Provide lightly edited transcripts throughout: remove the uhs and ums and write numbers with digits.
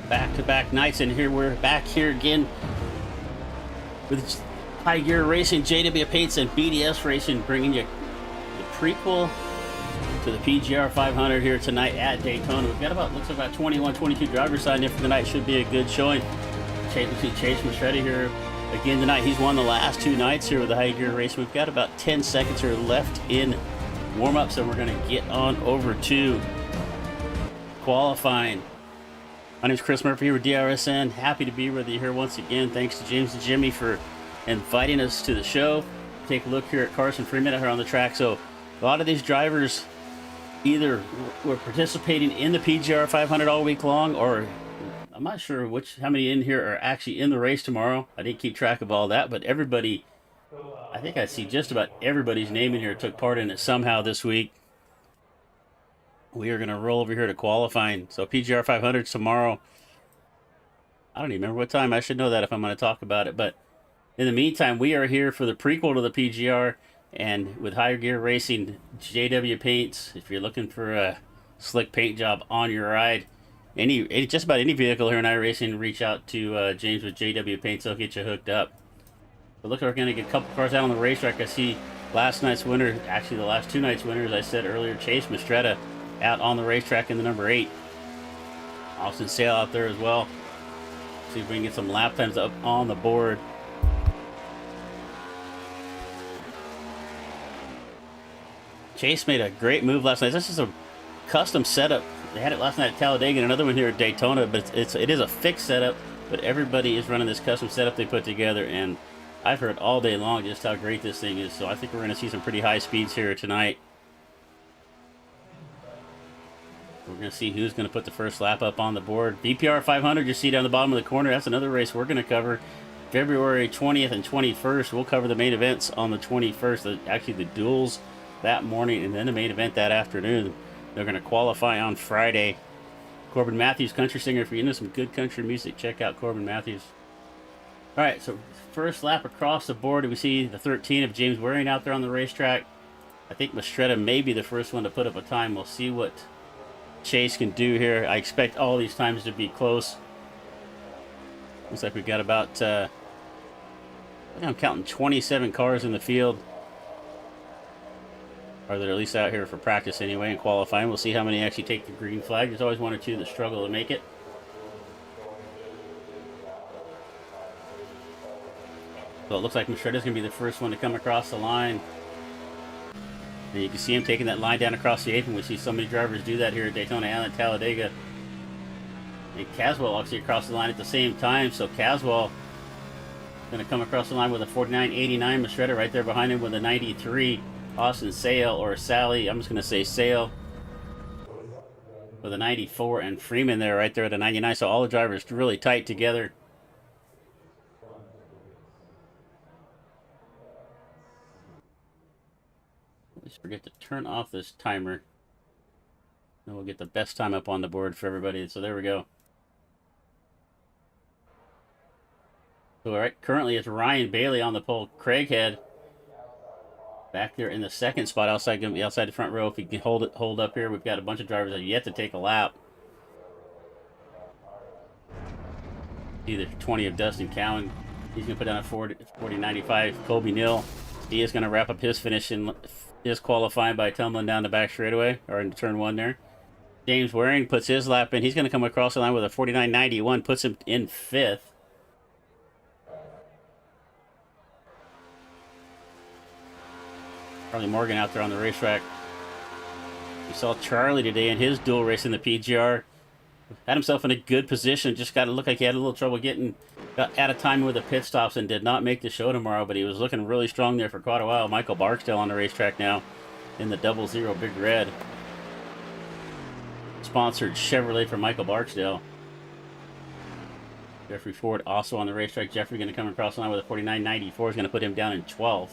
Back-to-back nights, and here we're back here again with Gear Racing, JW Paints, and BDS Racing, bringing you the prequel to the PGR 500 here tonight at Daytona. We've got looks like about 21, 22 drivers signed in for the night. Should be a good showing. Chase Mastretti here again tonight. He's won the last two nights here with the Gear Racing. We've got about 10 seconds here left in warm-ups, and we're going to get on over to qualifying. My name is Chris Murphy here with DRSN. Happy to be with you here once again. Thanks to James and Jimmy for inviting us to the show. Take a look here at Carson Freeman here on the track. So a lot of these drivers either were participating in the PGR 500 all week long, or I'm not sure how many in here are actually in the race tomorrow. I didn't keep track of all that, but everybody, I think I see just about everybody's name in here took part in it somehow this week. We are going to roll over here to qualifying. So PGR 500 tomorrow. I don't even remember what time. I should know that if I'm going to talk about it. But in the meantime, we are here for the prequel to the PGR. And with Gear Racing, JW Paints, if you're looking for a slick paint job on your ride, just about any vehicle here in iRacing, reach out to James with JW Paints. They'll get you hooked up. But look, we're going to get a couple cars out on the racetrack. I see last night's winner, actually the last two nights' winners, I said earlier, Chase Mastretti, out on the racetrack in the number 8. Austin Sale out there as well. See if we can get some lap times up on the board. Chase made a great move last night. This is a custom setup. They had it last night at Talladega and another one here at Daytona, but it is a fixed setup, but everybody is running this custom setup they put together, and I've heard all day long just how great this thing is, so I think we're going to see some pretty high speeds here tonight. We're going to see who's going to put the first lap up on the board. VPR 500, you see down the bottom of the corner. That's another race we're going to cover. February 20th and 21st. We'll cover the main events on the 21st. Actually, the duels that morning and then the main event that afternoon. They're going to qualify on Friday. Corbin Matthews, country singer. If you're into some good country music, check out Corbin Matthews. All right, so first lap across the board. We see the 13 of James Waring out there on the racetrack. I think Mastretta may be the first one to put up a time. We'll see what Chase can do here. I expect all these times to be close. Looks like we've got about, I'm counting 27 cars in the field. Or they're at least out here for practice anyway and qualifying. We'll see how many actually take the green flag. There's always one or two that struggle to make it. So it looks like Mastretta's going to be the first one to come across the line. And you can see him taking that line down across the apron. We see so many drivers do that here at Daytona and at Talladega. And Caswell actually across the line at the same time. So Caswell going to come across the line with a 49.89. Mastretta right there behind him with a 93. Austin Sale, or Sally, I'm just going to say Sale, with a 94, and Freeman there right there at a 99. So all the drivers really tight together. Let's forget to turn off this timer. Then we'll get the best time up on the board for everybody. So there we go. So all right, currently it's Ryan Bailey on the pole. Craighead back there in the second spot outside the front row. If he can hold up here, we've got a bunch of drivers that have yet to take a lap. Either 20 of Dustin Cowan. He's going to put down a 40.95. Colby Neal. He is going to wrap up his finish in his qualifying by tumbling down the back straightaway, or in turn one there. James Waring puts his lap in. He's going to come across the line with a 49.91, puts him in fifth. Charlie Morgan out there on the racetrack. We saw Charlie today in his dual race in the PGR. Had himself in a good position. Just got to look like he had a little trouble got out of time with the pit stops and did not make the show tomorrow, but he was looking really strong there for quite a while. Michael Barksdale on the racetrack now in the 00 Big Red. Sponsored Chevrolet for Michael Barksdale. Jeffrey Ford also on the racetrack. Jeffrey going to come across the line with a 49.94. Is going to put him down in 12th.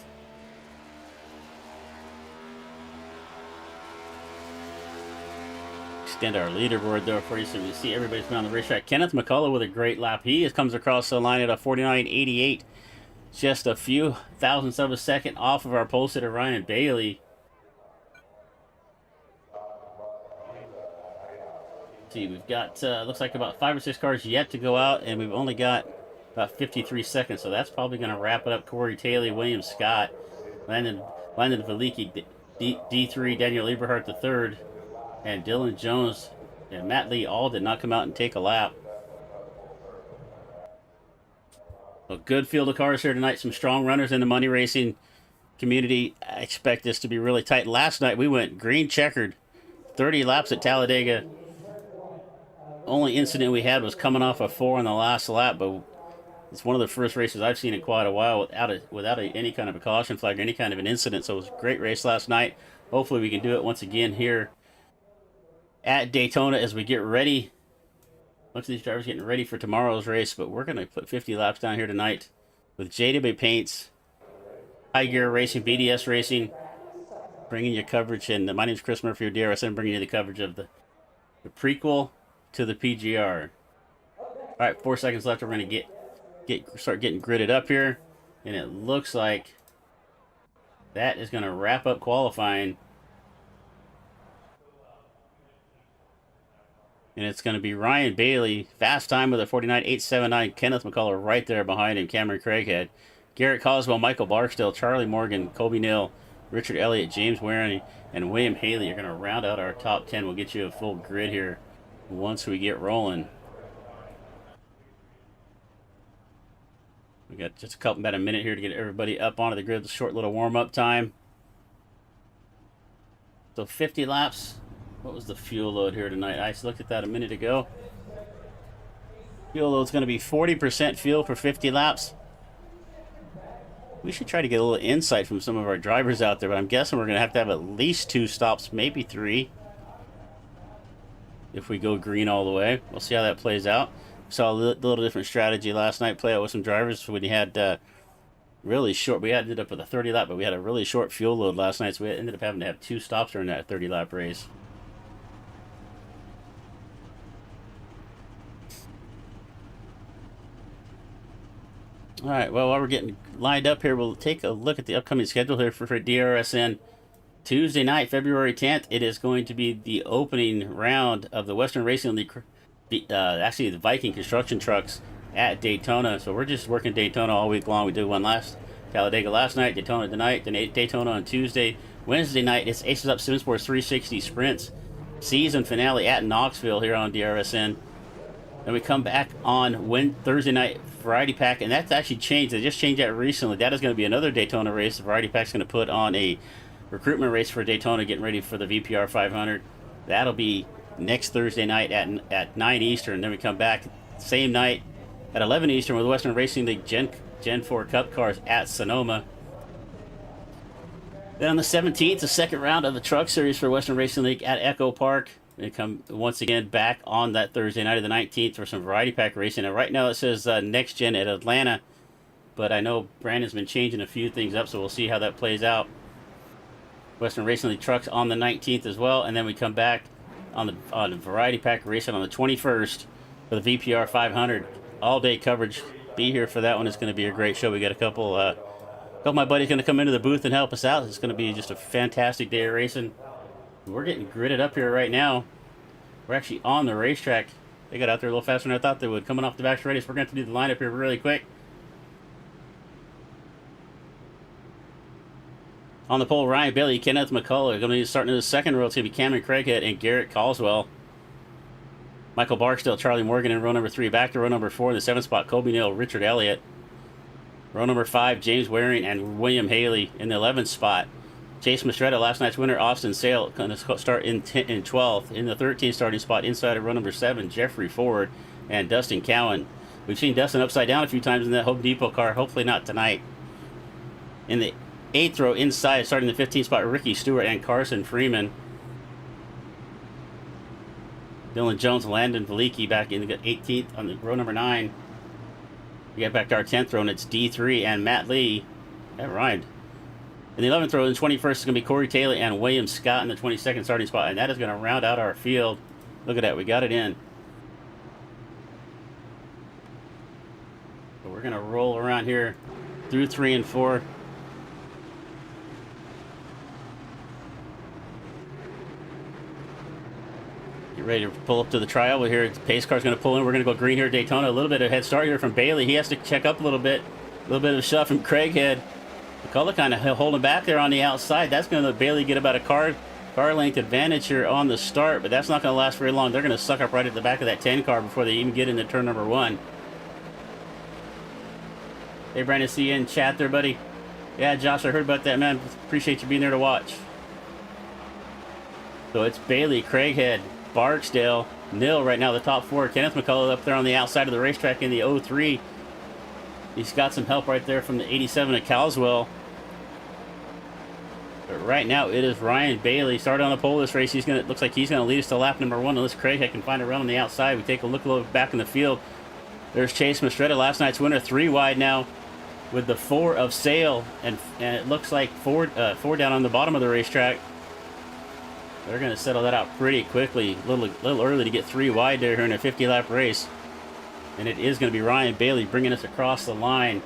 Extend our leaderboard there for you so you see everybody's been on the racetrack. Kenneth McCullough with a great lap. He comes across the line at a 49.88. Just a few thousandths of a second off of our pole sitter Ryan Bailey. See, we've got looks like about 5 or 6 cars yet to go out, and we've only got about 53 seconds, so that's probably going to wrap it up. Corey Taylor, William Scott, Landon Veliki, D3, Daniel Eberhardt III, and Dylan Jones and Matt Lee all did not come out and take a lap. A good field of cars here tonight. Some strong runners in the money racing community. I expect this to be really tight. Last night we went green checkered, 30 laps at Talladega. Only incident we had was coming off a 4 on the last lap, but it's one of the first races I've seen in quite a while without any kind of a caution flag or any kind of an incident. So it was a great race last night. Hopefully we can do it once again here at Daytona as we get ready. Bunch of these drivers getting ready for tomorrow's race, but we're going to put 50 laps down here tonight with JW Paints, Gear Racing BDS Racing, bringing you coverage. And my name is Chris Murphy of DRSN, bringing you the coverage of the prequel to the PGR. All right, 4 seconds left. We're going to start getting gridded up here, and it looks like that is going to wrap up qualifying. And it's going to be Ryan Bailey, fast time with a 49.879. Kenneth McCullough right there behind him. Cameron Craighead, Garrett Coswell, Michael Barksdale, Charlie Morgan, Colby Neal, Richard Elliott, James Waring, and William Haley are going to round out our top 10. We'll get you a full grid here once we get rolling. We got just about a minute here to get everybody up onto the grid. A short little warm-up time. So 50 laps. What was the fuel load here tonight? I just looked at that a minute ago. Fuel load's going to be 40% fuel for 50 laps. We should try to get a little insight from some of our drivers out there, but I'm guessing we're going to have at least 2 stops, maybe 3. if we go green all the way. We'll see how that plays out. Saw a little different strategy last night, play out with some drivers when you had really short. We ended up with a 30 lap, but we had a really short fuel load last night, so we ended up having to have 2 stops during that 30 lap race. All right, well, while we're getting lined up here, we'll take a look at the upcoming schedule here for DRSN. Tuesday night, February 10th, it is going to be the opening round of the Western Racing League, actually the Viking construction trucks at Daytona. So we're just working Daytona all week long. We did one Talladega last night, Daytona tonight, then Daytona on Tuesday. Wednesday night, it's Aces Up Sim Sports 360 Sprints season finale at Knoxville here on DRSN. Then we come back on Thursday night, Variety Pack, and that's actually changed. They just changed that recently. That is going to be another Daytona race. The Variety Pack's going to put on a recruitment race for Daytona, getting ready for the VPR 500. That'll be next Thursday night at 9 Eastern. Then we come back same night at 11 Eastern with the Western Racing League Gen 4 Cup cars at Sonoma. Then on the 17th, the second round of the Truck Series for Western Racing League at Echo Park. We come once again back on that Thursday night of the 19th for some Variety Pack racing. And right now it says Next Gen at Atlanta, but I know Brandon's been changing a few things up, so we'll see how that plays out. Western Racing League trucks on the 19th as well, and then we come back on the Variety Pack racing on the 21st for the VPR 500. All day coverage. Be here for that one. It's going to be a great show. We got a couple of my buddies going to come into the booth and help us out. It's going to be just a fantastic day of racing. We're getting gridded up here right now. We're actually on the racetrack. They got out there a little faster than I thought they would. Coming off the back ready, so we're going to have to do the lineup here really quick. On the pole, Ryan Bailey, Kenneth McCullough. Going to be starting in the second row. It's going to be Cameron Craighead and Garrett Caldwell. Michael Barksdale, Charlie Morgan in row number 3. Back to row number 4 in the 7th spot, Kobe Neal, Richard Elliott. Row number 5, James Waring and William Haley in the 11th spot. Chase Mastretta, last night's winner, Austin Sale, going to start in 12th. In the 13th starting spot, inside of row number 7, Jeffrey Ford and Dustin Cowan. We've seen Dustin upside down a few times in that Home Depot car. Hopefully not tonight. In the 8th row, inside, starting in the 15th spot, Ricky Stewart and Carson Freeman. Dylan Jones, Landon Veliki back in the 18th on the row number 9. We get back to our 10th row, and it's D3 and Matt Lee. That rhymed. In the 11th row, in 21st, is going to be Corey Taylor and William Scott in the 22nd starting spot, and that is going to round out our field. Look at that, we got it in. So we're going to roll around here through 3 and 4. Get ready to pull up to the trial. We're here. The pace car's going to pull in. We're going to go green here at Daytona. A little bit of head start here from Bailey. He has to check up a little bit. A little bit of a shove from Craighead. McCullough kind of holding back there on the outside. That's going to let Bailey get about a car length advantage here on the start, but that's not going to last very long. They're going to suck up right at the back of that 10 car before they even get into turn number 1. Hey, Brandon, see you in chat there, buddy. Yeah, Josh, I heard about that, man. Appreciate you being there to watch. So it's Bailey, Craighead, Barksdale, Nil right now, the top 4. Kenneth McCullough up there on the outside of the racetrack in the 03. He's got some help right there from the 87 at Caldwell. But right now it is Ryan Bailey. Started on the pole this race. Looks like he's gonna lead us to lap number 1 unless Craighead can find a run on the outside. We take a look back in the field. There's Chase Mastretta, last night's winner, 3 wide now with the 4 of Sale, and it looks like four down on the bottom of the racetrack. They're gonna settle that out pretty quickly. A little early to get 3 wide there here in a 50-lap race. And it is going to be Ryan Bailey bringing us across the line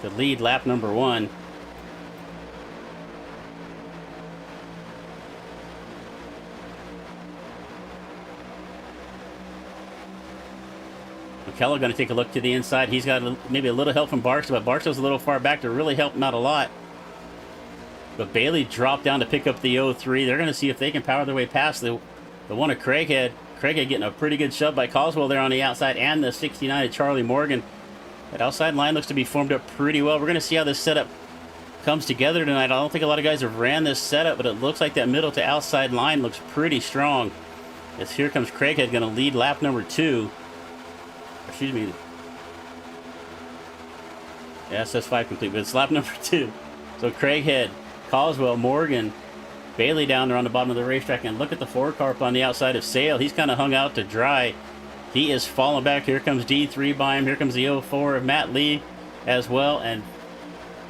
to lead lap number 1. McKellar going to take a look to the inside. He's got maybe a little help from Barksdale, but Barksdale's a little far back to really help him out a lot. But Bailey dropped down to pick up the 03. They're going to see if they can power their way past the one of Craighead. Craighead getting a pretty good shove by Caldwell there on the outside, and the 69 of Charlie Morgan. That outside line looks to be formed up pretty well. We're going to see how this setup comes together tonight. I don't think a lot of guys have ran this setup, but it looks like that middle to outside line looks pretty strong. As here comes Craighead, going to lead lap number 2. Excuse me. Yeah, SS5 complete, but it's lap number 2. So Craighead, Caldwell, Morgan, Bailey down there on the bottom of the racetrack, and look at the 4-car up on the outside of Sale. He's kind of hung out to dry. He is falling back. Here comes D3 by him. Here comes the 04 of Matt Lee as well, and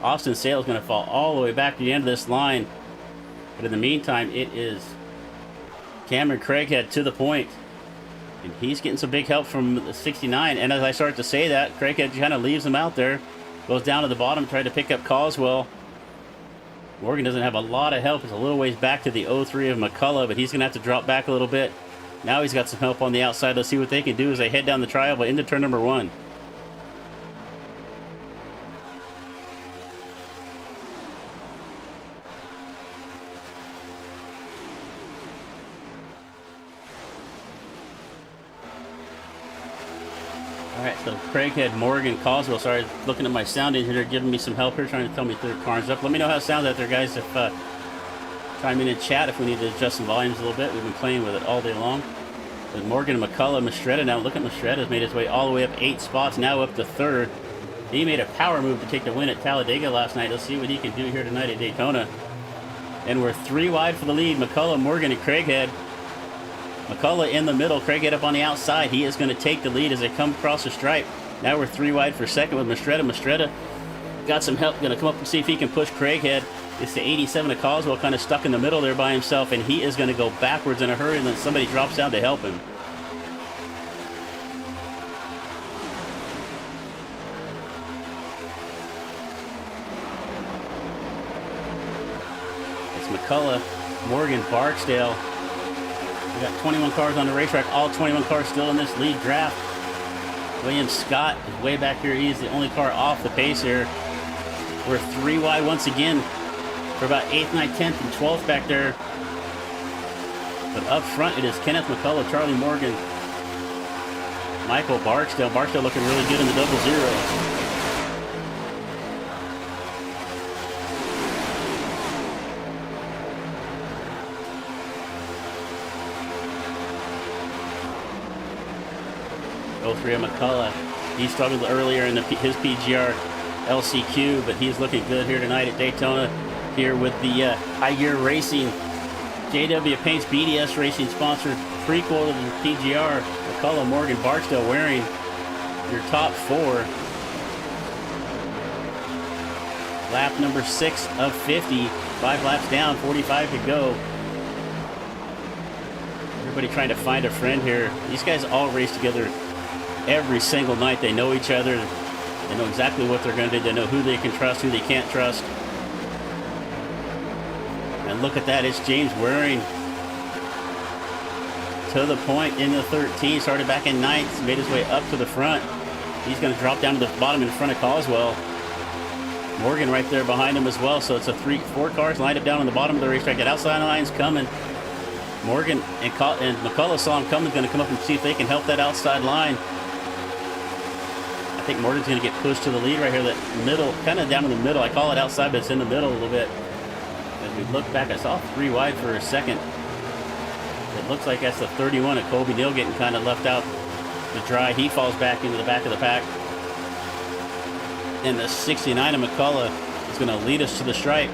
Austin Sale is going to fall all the way back to the end of this line. But in the meantime, it is Cameron Craighead to the point, and he's getting some big help from the 69. And as I start to say that, Craighead kind of leaves him out there, goes down to the bottom, tried to pick up Coswell. Morgan doesn't have a lot of help. It's a little ways back to the 03 of McCullough, but he's going to have to drop back a little bit. Now he's got some help on the outside. Let's see what they can do as they head down the tri-oval into turn number 1. Alright, so Craighead, Morgan, Coswell. Sorry, looking at my sound engineer, giving me some help here, trying to tell me third car's up. Let me know how it sounds out there, guys. If chime in chat if we need to adjust some volumes a little bit. We've been playing with it all day long. With Morgan, McCullough, Mastretta now. Look at Mastretta's made his way all the way up 8 spots, now up to 3rd. He made a power move to take the win at Talladega last night. Let's see what he can do here tonight at Daytona. And we're 3 wide for the lead. McCullough, Morgan, and Craighead. McCullough in the middle, Craighead up on the outside. He is going to take the lead as they come across the stripe. Now we're 3 wide for second with Mastretta. Mastretta got some help, going to come up and see if he can push Craighead. It's the 87 of Coswell kind of stuck in the middle there by himself, and he is going to go backwards in a hurry, and then somebody drops down to help him. It's McCullough, Morgan, Barksdale. We got 21 cars on the racetrack, all 21 cars still in this lead draft. William Scott is way back here. He is the only car off the pace here. We're 3 wide once again for about 8th, 9th, 10th, and 12th back there. But up front, it is Kenneth McCullough, Charlie Morgan, Michael Barksdale. Barksdale looking really good in the 00. Three of McCullough. He struggled earlier in his PGR LCQ, but he's looking good here tonight at Daytona, here with the Gear Racing JW Paints BDS Racing sponsored prequel to the PGR. McCullough, Morgan, Barksdale wearing your top 4. Lap number 6 of 50. 5 laps down, 45 to go. Everybody trying to find a friend here. These guys all race together every single night. They know each other. They know exactly what they're going to do. They know who they can trust, who they can't trust. And look at that. It's James Waring to the point in the 13. Started back in 9th. Made his way up to the front. He's going to drop down to the bottom in front of Coswell. Morgan right there behind him as well. So it's a 4 cars lined up down on the bottom of the racetrack. That outside line's coming. Morgan and McCullough saw him coming. Going to come up and see if they can help that outside line. I think Morgan's going to get pushed to the lead right here. That middle, kind of down in the middle. I call it outside, but it's in the middle a little bit. As we look back, I saw 3 wide for a second. It looks like that's the 31 of Colby Neal getting kind of left out to dry. He falls back into the back of the pack. And the 69 of McCullough is going to lead us to the stripe.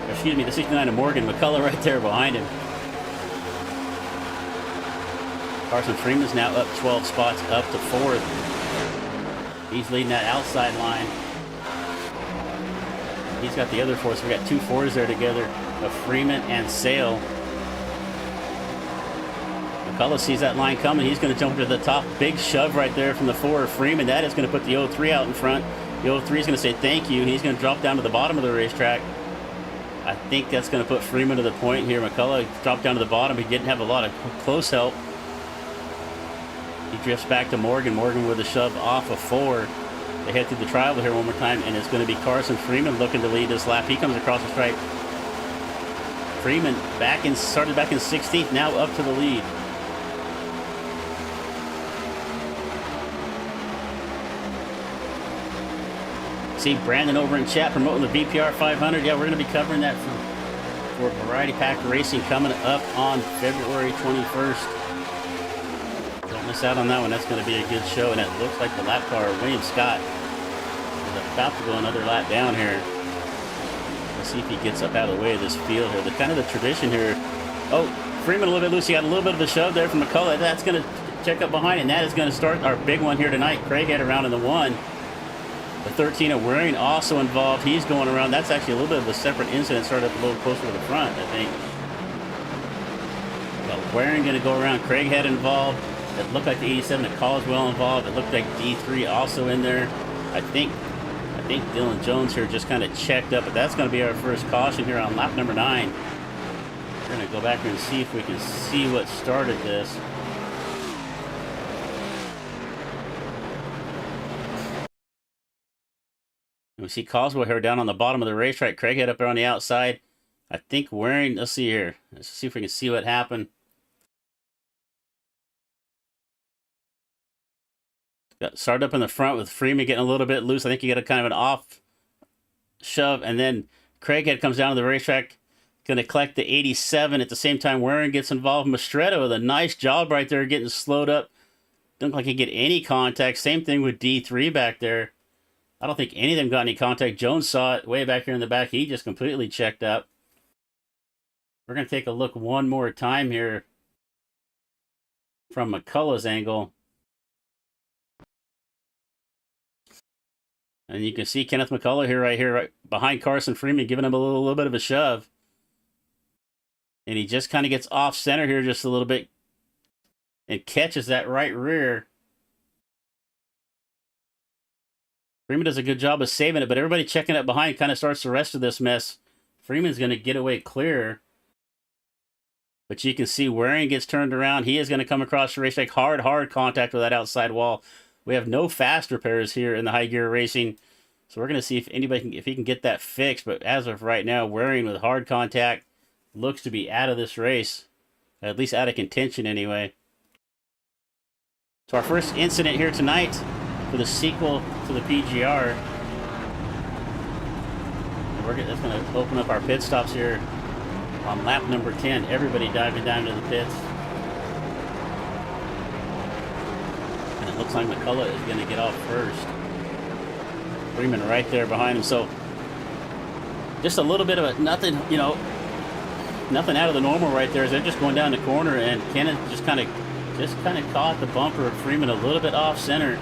Excuse me, the 69 of Morgan. McCullough right there behind him. Carson Freeman's now up 12 spots, up to 4th. He's leading that outside line. He's got the other 4, so we got 2 4s there together of Freeman and Sale. McCullough sees that line coming. He's going to jump to the top. Big shove right there from the 4 of Freeman. That is going to put the 03 out in front. The 03 is going to say thank you, and he's going to drop down to the bottom of the racetrack. I think that's going to put Freeman to the point here. McCullough dropped down to the bottom. He didn't have a lot of close help. He drifts back to Morgan. Morgan with a shove off of 4. They head through the tri-oval here one more time, and it's going to be Carson Freeman looking to lead this lap. He comes across the stripe. Freeman started back in 16th, now up to the lead. See Brandon over in chat promoting the VPR 500. Yeah, we're going to be covering that for Variety Pack Racing coming up on February 21st. Don't miss out on that one. That's going to be a good show. And it looks like the lap car, William Scott, is about to go another lap down here. The see if he gets up out of the way of this field here. The kind of the tradition here. Oh, Freeman a little bit loose. He got a little bit of a shove there from McCullough. That's going to check up behind, and that is going to start our big one here tonight. Craig had around in the 1. The 13 of Waring also involved. He's going around. That's actually a little bit of a separate incident. Started up a little closer to the front, I think. But Waring going to go around. Craig had involved. It looked like the 87 of Caldwell involved. It looked like D3 also in there. I think Dylan Jones here just kind of checked up, but that's going to be our first caution here on lap number 9. We're going to go back here and see if we can see what started this. And we see Caldwell here down on the bottom of the racetrack. Craig had up there on the outside. I think Waring, let's see here. Let's see if we can see what happened. Got started up in the front with Freeman getting a little bit loose. I think he got a kind of an off shove, and then Craighead comes down to the racetrack, going to collect the 87. At the same time, Waring gets involved. Mastretta with a nice job right there, getting slowed up. Don't look like he get any contact. Same thing with D3 back there. I don't think any of them got any contact. Jones saw it way back here in the back. He just completely checked up. We're going to take a look one more time here from McCullough's angle. And you can see Kenneth McCullough here, right behind Carson Freeman, giving him a little bit of a shove. And he just kind of gets off center here just a little bit and catches that right rear. Freeman does a good job of saving it, but everybody checking it behind kind of starts the rest of this mess. Freeman's going to get away clear. But you can see Waring gets turned around. He is going to come across the racetrack. Hard contact with that outside wall. We have no fast repairs here in the High Gear Racing, so we're going to see if he can get that fixed. But as of right now, Waring with hard contact looks to be out of this race, at least out of contention anyway. So our first incident here tonight for the sequel to the PGR. That's going to open up our pit stops here on lap number 10. Everybody diving down to the pits. Looks like McCullough is going to get off first. Freeman right there behind him. So just a little bit of a nothing out of the normal right there as they're just going down the corner, and Kenneth just kind of caught the bumper of Freeman a little bit off center.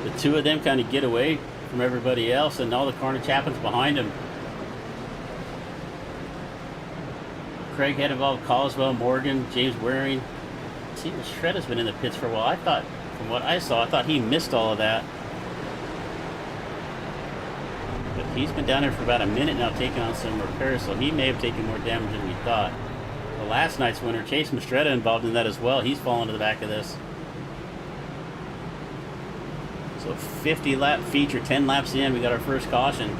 The two of them kind of get away from everybody else, and all the carnage happens behind him. Craig had involved Caldwell, Morgan, James Waring. See, Shredder's been in the pits for a while. From what I saw, I thought he missed all of that. But he's been down there for about a minute now taking on some repairs, so he may have taken more damage than we thought. The last night's winner, Chase Mastretta, involved in that as well. He's fallen to the back of this. So 50-lap feature, 10 laps in, we got our first caution.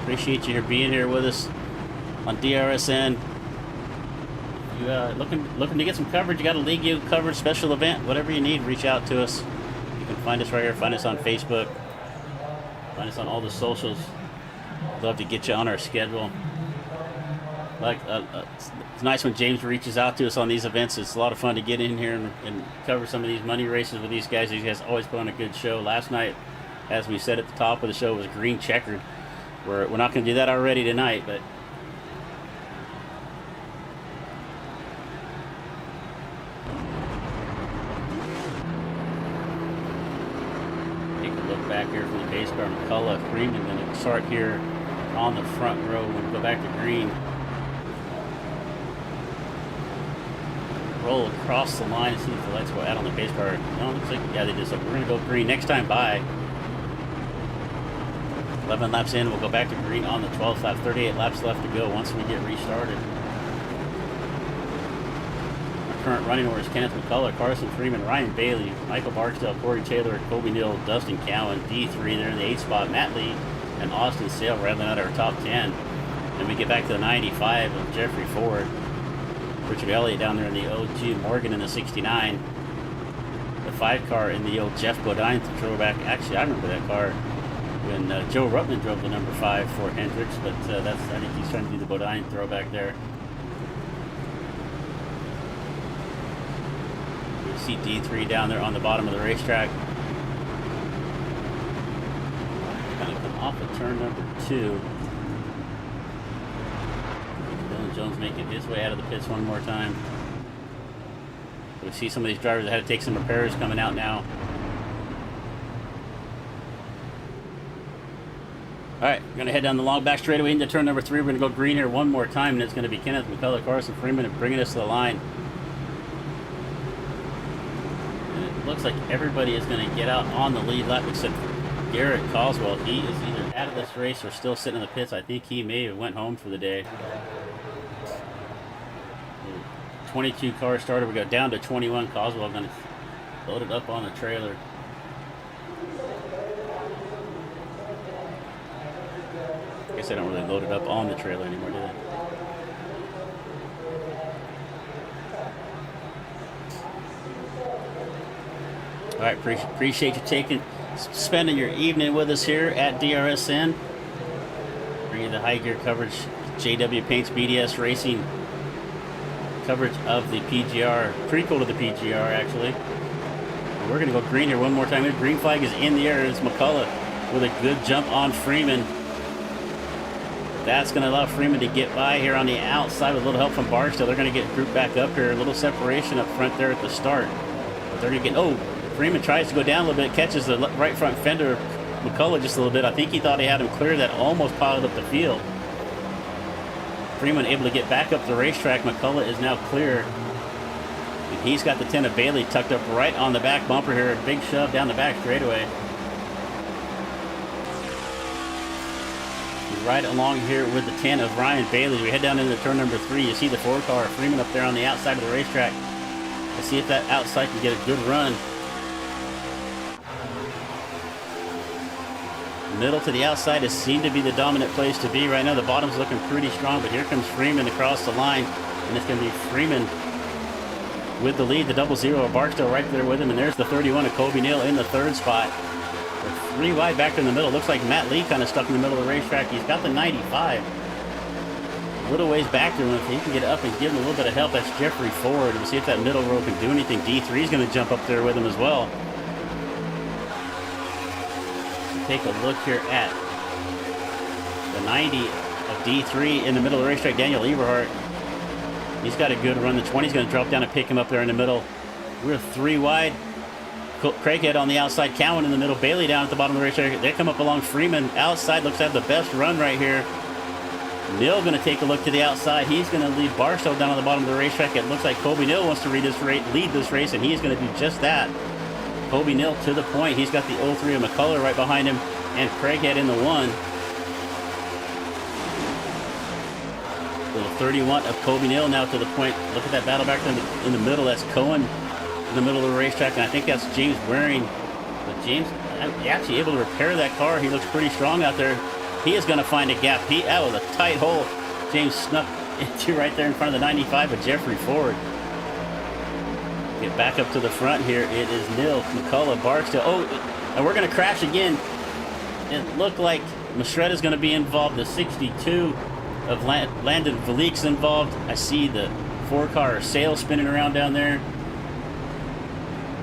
Appreciate you being here with us on DRSN. You looking to get some coverage, you got a League U coverage, special event, whatever you need, reach out to us. You can find us right here, find us on Facebook, find us on all the socials. Love to get you on our schedule. It's nice when James reaches out to us on these events. It's a lot of fun to get in here and cover some of these money races with these guys. These guys always put on a good show. Last night, as we said at the top of the show, was green checkered. We're not going to do that already tonight, but back here for the base car. McCullough, Freeman going to start here on the front row. We'll go back to green. Roll across the line and see if the lights go out on the base car. No, looks like, yeah, they did. So we're going to go green next time by. 11 laps in, we'll go back to green on the 12th lap. 38 laps left to go once we get restarted. Current running orders: Kenneth McCullough, Carson Freeman, Ryan Bailey, Michael Barksdale, Corey Taylor, Colby Neal, Dustin Cowan. D3, they're in the 8th spot. Matt Lee and Austin Sale rattling out our top 10. Then we get back to the 95 of Jeffrey Ford. Richard Elliott down there in the 02. Morgan in the 69. The 5 car in the old Jeff Bodine throwback. Actually, I remember that car when Joe Ruttman drove the number 5 for Hendricks, but I think he's trying to do the Bodine throwback there. See D3 down there on the bottom of the racetrack. Kind of come off of turn number 2. Jones making his way out of the pits one more time. We see some of these drivers that had to take some repairs coming out now. Alright, we're going to head down the long back straightaway into turn number 3. We're going to go green here one more time, and it's going to be Kenneth McCullough, Carson Freeman, bringing us to the line. And it looks like everybody is going to get out on the lead lap except Garrett Caldwell. He is either out of this race or still sitting in the pits. I think he may have went home for the day. 22 car starter. We go down to 21. Caldwell going to load it up on the trailer. I guess they don't really load it up on the trailer anymore, do they? All right, appreciate you spending your evening with us here at DRSN. Bring you the high gear coverage, JW Paints BDS Racing coverage of the PGR, prequel to the PGR actually. And we're going to go green here one more time. The green flag is in the air. It's McCullough with a good jump on Freeman. That's going to allow Freeman to get by here on the outside with a little help from Barstow. They're going to get grouped back up here. A little separation up front there at the start. But they're going to get, oh, Freeman tries to go down a little bit, catches the right front fender of McCullough just a little bit. I think he thought he had him clear. That almost piled up the field. Freeman able to get back up the racetrack. McCullough is now clear. And he's got the 10 of Bailey tucked up right on the back bumper here. A big shove down the back straightaway. Right along here with the 10 of Ryan Bailey. We head down into turn number 3. You see the 4 car, Freeman up there on the outside of the racetrack. Let's see if that outside can get a good run. Middle to the outside has seemed to be the dominant place to be right now. The bottom's looking pretty strong, but here comes Freeman across the line, and it's going to be Freeman with the lead. The 00 of Barstow right there with him, and there's the 31 of Kobe Neal in the 3rd spot. 3 wide back in the middle. Looks like Matt Lee kind of stuck in the middle of the racetrack. He's got the 95. A little ways back to him. If he can get up and give him a little bit of help, that's Jeffrey Ford. We'll see if that middle row can do anything. D3 is going to jump up there with him as well. Take a look here at the 90 of D3 in the middle of the racetrack. Daniel Eberhardt. He's got a good run. The 20 is going to drop down and pick him up there in the middle. We're 3 wide. Craighead on the outside, Cowan in the middle, Bailey down at the bottom of the racetrack. They come up along Freeman. Outside looks to have the best run right here. Neal going to take a look to the outside. He's going to leave Barstow down on the bottom of the racetrack. It looks like Kobe Neal wants to lead this race, and he's going to do just that. Kobe Neal to the point. He's got the 03 of McCullough right behind him, and Craighead in the 1. Little 31 of Kobe Neal now to the point. Look at that battle back in the middle. That's Cohen in the middle of the racetrack, and I think that's James Waring. But James actually able to repair that car. He looks pretty strong out there. He is going to find a gap. That was a tight hole. James snuck into right there in front of the 95 of Jeffrey Ford. Get back up to the front here. It is Neal, McCullough, Barstow. Oh, and we're going to crash again. It looked like Mastretta is going to be involved. The 62 of Landon Valik's involved. I see the 4-car sail spinning around down there.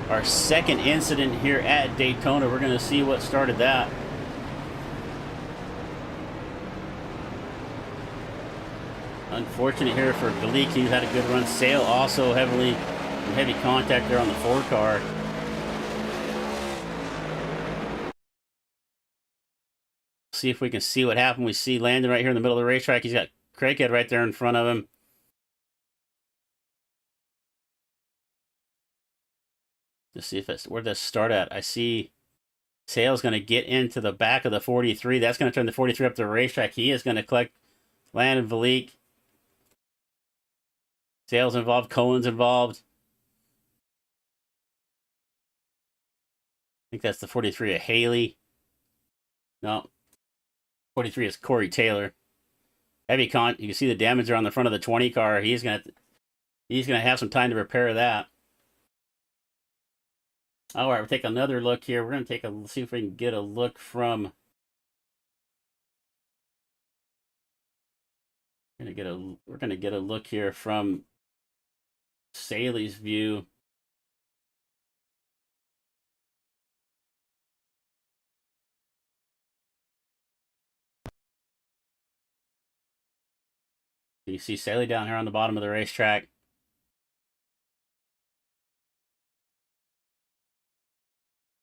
Our second incident here at Daytona. We're going to see what started that. Unfortunate here for Galik. He had a good run. Sail also heavy contact there on the 4-car. See if we can see what happened. We see Landon right here in the middle of the racetrack. He's got Craighead right there in front of him. Let's see if it's where does start at. I see Sale's going to get into the back of the 43. That's going to turn the 43 up the racetrack. He is going to collect Landon Valik. Sale's involved. Cohen's involved. I think that's the 43 of Haley. No. 43 is Corey Taylor. You can see the damage there on the front of the 20 car. He's going to have some time to repair that. All right, we'll take another look here. We're going to see if we can get a look from. We're going to get a look here from Saley's view. You see Saley down here on the bottom of the racetrack.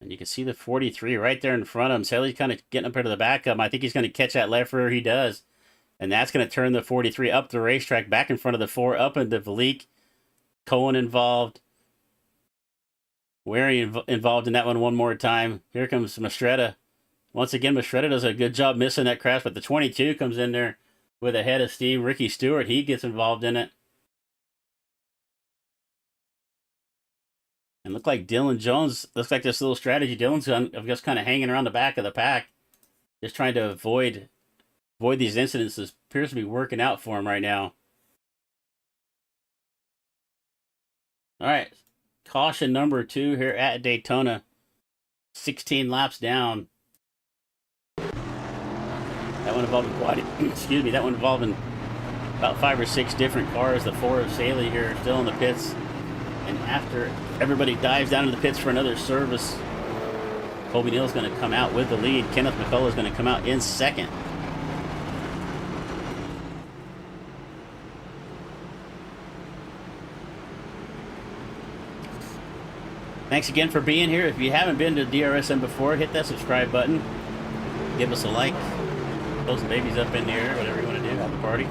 And you can see the 43 right there in front of him. Saley's kind of getting up into the back of him. I think he's going to catch that left rear. He does. And that's going to turn the 43 up the racetrack, back in front of the 4, up into Valik. Cohen involved. Waring involved in that one more time. Here comes Mastretta. Once again, Mastretta does a good job missing that crash, but the 22 comes in there with a head of steam. Ricky Stewart, he gets involved in it. And look like Dylan Jones, looks like this little strategy. Dylan's just kind of hanging around the back of the pack, just trying to avoid these incidents. This appears to be working out for him right now. All right, caution number 2 here at Daytona. 16 laps down. That one involving excuse me, that one involving about 5 or 6 different cars. The 4 of Saley here still in the pits. And after everybody dives down into the pits for another service, Colby Neal's going to come out with the lead. Kenneth McCullough is going to come out in second. Thanks again for being here. If you haven't been to DRSN before, hit that subscribe button. Give us a like. Throw some babies up in the air, whatever you want to do. Have a party.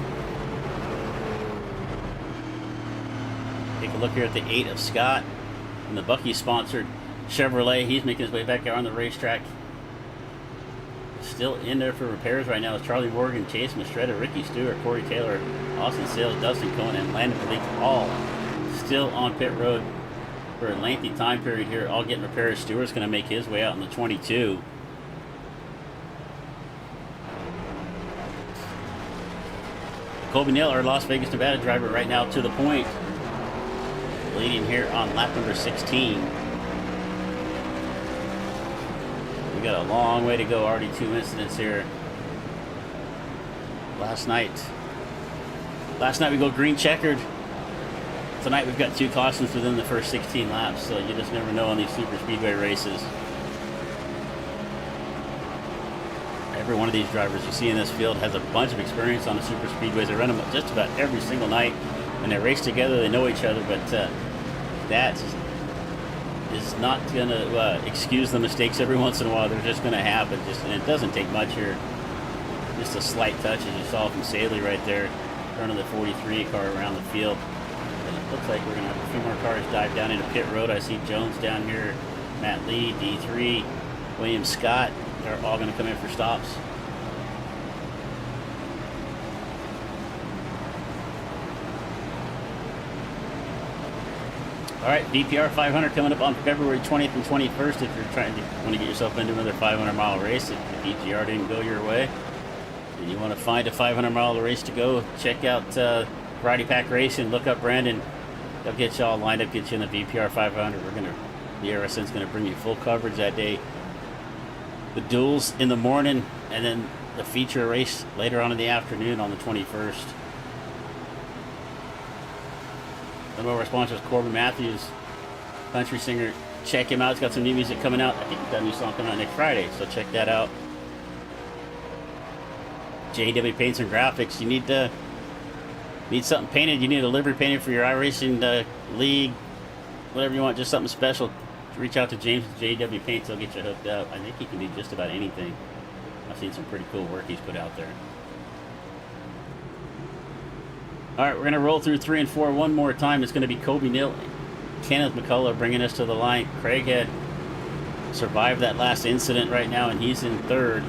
Take a look here at the 8 of Scott and the Bucky-sponsored Chevrolet. He's making his way back out on the racetrack. Still in there for repairs right now is Charlie Morgan, Chase Mastretta, Ricky Stewart, Corey Taylor, Austin Sales, Dustin Cohen, and Landon Malik, all still on pit road for a lengthy time period here, all getting repairs. Stewart's going to make his way out in the 22. Colby Neal, our Las Vegas, Nevada driver right now to the point, leading here on lap number 16. We got a long way to go, already 2 incidents here. Last night we go green checkered. Tonight we've got 2 cautions within the first 16 laps, so you just never know on these super speedway races. Every one of these drivers you see in this field has a bunch of experience on the super speedways. They run them just about every single night. When they race together, they know each other, but that is not going to excuse the mistakes every once in a while. They're just going to happen. And it doesn't take much here. Just a slight touch, as you saw from Saley right there, turning the 43 car around the field. And it looks like we're going to have a few more cars dive down into pit road. I see Jones down here, Matt Lee, D3, William Scott. They're all going to come in for stops. All right, VPR 500 coming up on February 20th and 21st. If you're want to get yourself into another 500-mile race, if the PGR didn't go your way, and you want to find a 500-mile race to go, check out Variety Pack Racing. Look up Brandon. They'll get you all lined up, get you in the VPR 500. The DRSN's going to bring you full coverage that day. The duels in the morning, and then the feature race later on in the afternoon on the 21st. One of our sponsors, Corbin Matthews, country singer. Check him out. He's got some new music coming out. I think he's got a new song coming out next Friday, so check that out. JW Paints and Graphics. You need something painted. You need a livery painted for your iRacing league, whatever you want, just something special. Reach out to James at JW Paints. He'll get you hooked up. I think he can do just about anything. I've seen some pretty cool work he's put out there. All right, we're going to roll through 3 and 4 one more time. It's going to be Colby Neal, Kenneth McCullough bringing us to the line. Craig had survived that last incident right now, and he's in third.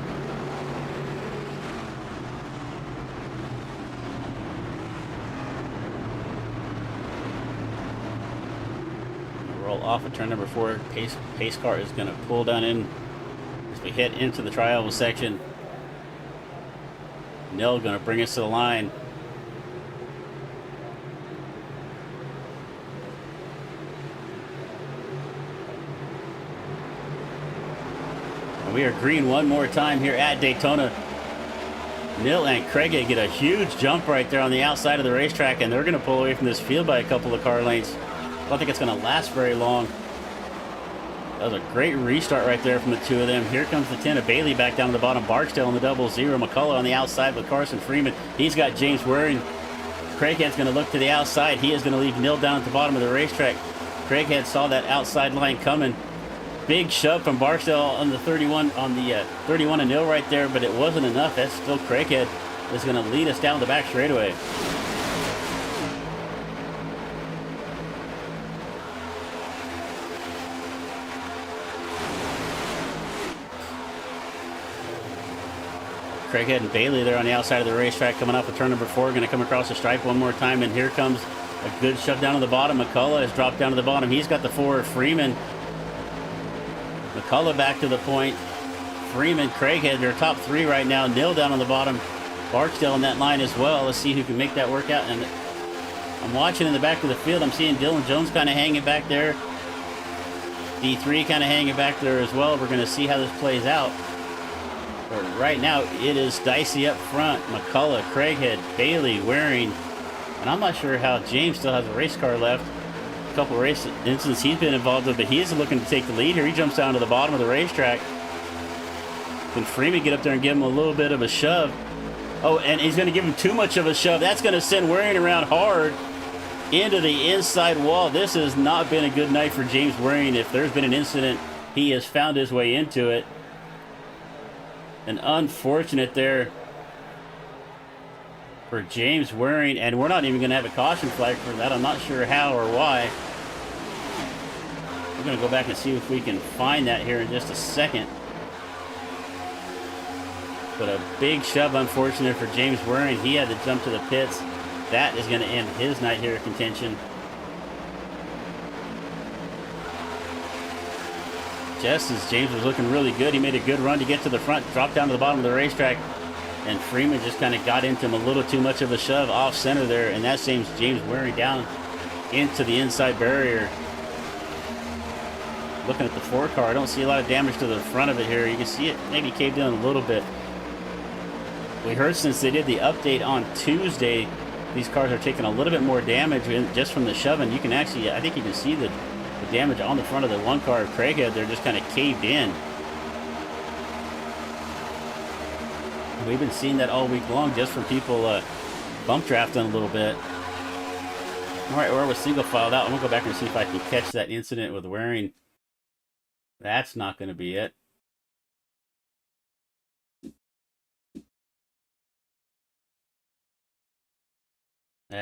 Off of turn number 4, pace car is going to pull down in as we head into the trioval section. Nell going to bring us to the line. And we are green one more time here at Daytona. Nil and Craig get a huge jump right there on the outside of the racetrack, and they're going to pull away from this field by a couple of car lengths. I don't think it's going to last very long. That was a great restart right there from the 2 of them. Here comes the 10 of Bailey back down to the bottom. Barksdale on the 00. McCullough on the outside with Carson Freeman. He's got James Waring Craighead's going to look to the outside. He is going to leave Nil down at the bottom of the racetrack. Craighead saw that outside line coming. Big shove from Barksdale on the 31 and Nil right there, but it wasn't enough. That's still Craighead is going to lead us down the back straightaway. Craighead and Bailey there on the outside of the racetrack coming up with turn number 4. Going to come across the stripe one more time, and here comes a good shove down to the bottom. McCullough has dropped down to the bottom. He's got the 4. Freeman. McCullough back to the point. Freeman, Craighead, their top 3 right now. Nil down on the bottom. Barksdale in that line as well. Let's see who can make that work out. And I'm watching in the back of the field. I'm seeing Dylan Jones kind of hanging back there. D3 kind of hanging back there as well. We're going to see how this plays out. But right now, it is dicey up front. McCullough, Craighead, Bailey, Waring. And I'm not sure how James still has a race car left. A couple race incidents he's been involved with, but he is looking to take the lead here. He jumps down to the bottom of the racetrack. Can Freeman get up there and give him a little bit of a shove? Oh, and he's going to give him too much of a shove. That's going to send Waring around hard into the inside wall. This has not been a good night for James Waring. If there's been an incident, he has found his way into it. An unfortunate there for James Waring, and we're not even going to have a caution flag for that. I'm not sure how or why. We're going to go back and see if we can find that here in just a second. But a big shove, unfortunate for James Waring. He had to jump to the pits. That is going to end his night here at contention. Just as James was looking really good, he made a good run to get to the front, dropped down to the bottom of the racetrack, and Freeman just kind of got into him a little too much of a shove off center there, and that sends James Waring down into the inside barrier. Looking at the 4 car, I don't see a lot of damage to the front of it here. You can see it maybe caved in a little bit. We heard since they did the update on Tuesday, these cars are taking a little bit more damage just from the shoving. You can actually, I think you can see the damage on the front of the 1 car of Craighead. They're just kind of caved in. We've been seeing that all week long just from people bump drafting a little bit. All right, we're single filed out. I'm going to go back and see if I can catch that incident with Waring. That's not going to be it.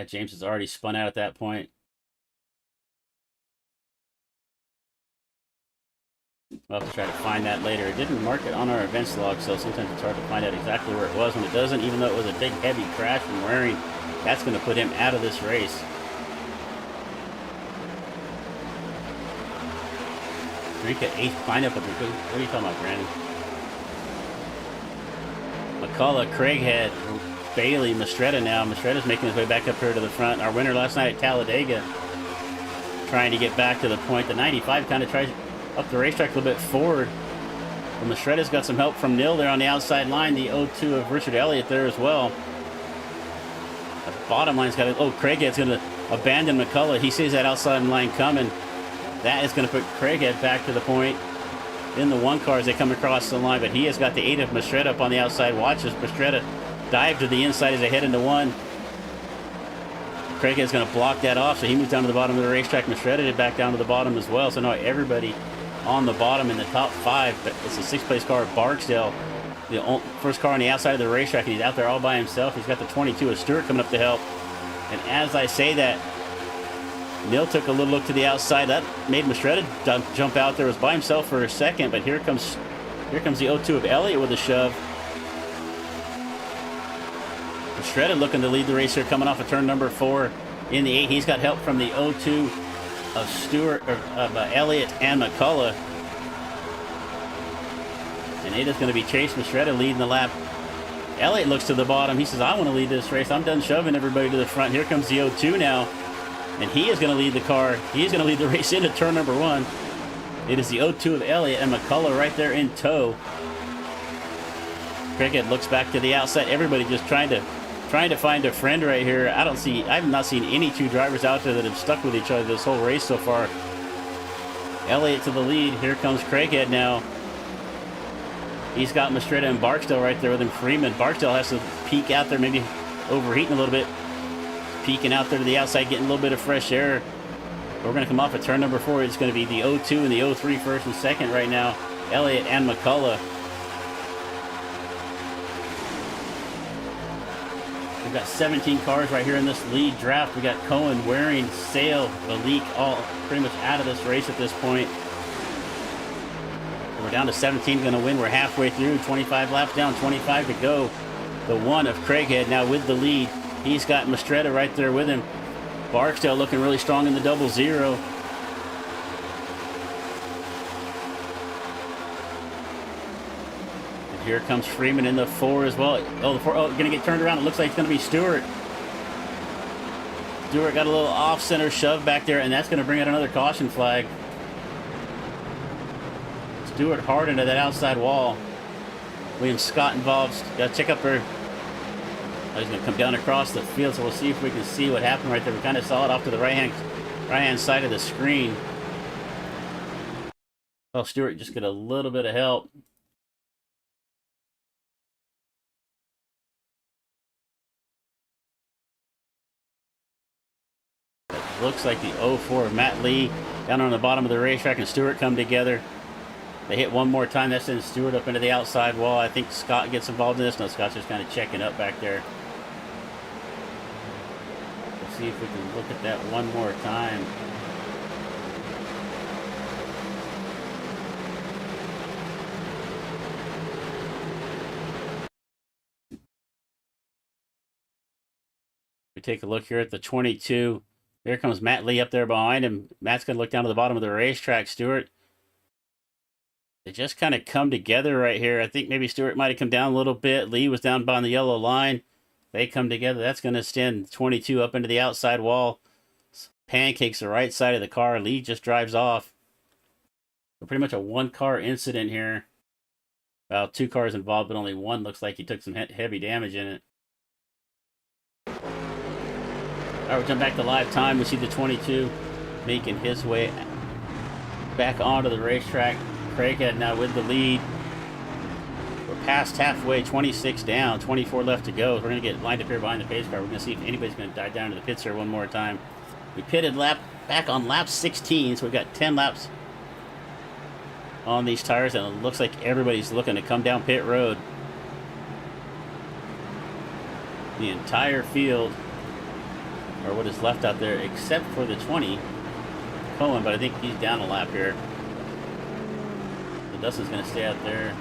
James has already spun out at that point. We'll have to try to find that later. It didn't mark it on our events log, so sometimes it's hard to find out exactly where it was when it doesn't, even though it was a big, heavy crash from Waring. That's going to put him out of this race. Drink at 8th lineup with the, what are you talking about, Brandon? McCullough, Craighead, Bailey, Mistretta now. Mistretta's making his way back up here to the front. Our winner last night at Talladega, trying to get back to the point. The 95 kind of tries up the racetrack a little bit forward. But Mistretta's got some help from Nil there on the outside line. The 0-2 of Richard Elliott there as well. The bottom line's got it. Oh, Craighead's going to abandon McCullough. He sees that outside line coming. That is going to put Craighead back to the point in the 1 car as they come across the line. But he has got the 8 of Mistretta up on the outside. Watch as Mistretta dive to the inside as they head into 1. Craighead's going to block that off, so he moves down to the bottom of the racetrack. Mistretta did back down to the bottom as well. So now everybody on the bottom in the top 5. But it's a 6th place car, Barksdale, the first car on the outside of the racetrack, and he's out there all by himself. He's got the 22 of Stewart coming up to help. And as I say that, Nil took a little look to the outside. That made Mistretta jump out there. Was by himself for a second, but here comes the 0-2 of Elliott with a shove. Mistretta looking to lead the race here, coming off of turn number 4 in the 8. He's got help from the 0-2 of Stewart, of Elliott and McCullough. And it is going to be Chase Mistretta leading the lap. Elliott looks to the bottom. He says, I want to lead this race. I'm done shoving everybody to the front. Here comes the 0-2 now. And he is going to lead the car. He's going to lead the race into turn number 1. It is the 0-2 of Elliott and McCullough right there in tow. Craighead looks back to the outside. Everybody just trying to find a friend right here. I've not seen any 2 drivers out there that have stuck with each other this whole race so far. Elliott to the lead. Here comes Craighead now. He's got Mistretta and Barksdale right there with him. Freeman. Barksdale has to peek out there, maybe overheating a little bit. peeking out there to the outside, getting a little bit of fresh air. We're going to come off at turn number 4. It's going to be the 02 and the 03 first and second right now. Elliott and McCullough. We've got 17 cars right here in this lead draft. We got Cohen, Waring, Sale, Malik, all pretty much out of this race at this point. We're down to 17, going to win. We're halfway through, 25 laps down, 25 to go. The 1 of Craighead now with the lead. He's got Mastretta right there with him. Barksdale looking really strong in the 00. And here comes Freeman in the 4 as well. Oh, the 4, oh, going to get turned around. It looks like it's going to be Stewart. Stewart got a little off-center shove back there, and that's going to bring out another caution flag. Stewart hard into that outside wall. William Scott involved. Got to check up there. Oh, he's going to come down across the field, so we'll see if we can see what happened right there. We kind of saw it off to the right-hand side of the screen. Oh, Stewart just got a little bit of help. It looks like the 04 of Matt Lee down on the bottom of the racetrack and Stewart come together. They hit one more time. That sends Stewart up into the outside wall. I think Scott gets involved in this. No, Scott's just kind of checking up back there. Let's see if we can look at that one more time. We take a look here at the 22. There comes Matt Lee up there behind him. Matt's going to look down to the bottom of the racetrack. Stewart. They just kind of come together right here. I think maybe Stewart might have come down a little bit. Lee was down behind the yellow line. They come together. That's going to send 22 up into the outside wall. Pancakes the right side of the car. Lee just drives off. So pretty much a one-car incident here. Well, 2 cars involved, but only one looks like he took some heavy damage in it. All right, we'll jump back to live time. We see the 22 making his way back onto the racetrack. Craighead now with the lead. We're past halfway, 26 down, 24 left to go. We're going to get lined up here behind the pace car. We're going to see if anybody's going to dive down to the pits here one more time. We pitted back on lap 16, so we've got 10 laps on these tires, and it looks like everybody's looking to come down pit road. The entire field, or what is left out there, except for the 20, Cohen, but I think he's down a lap here. Dustin's going to stay out there,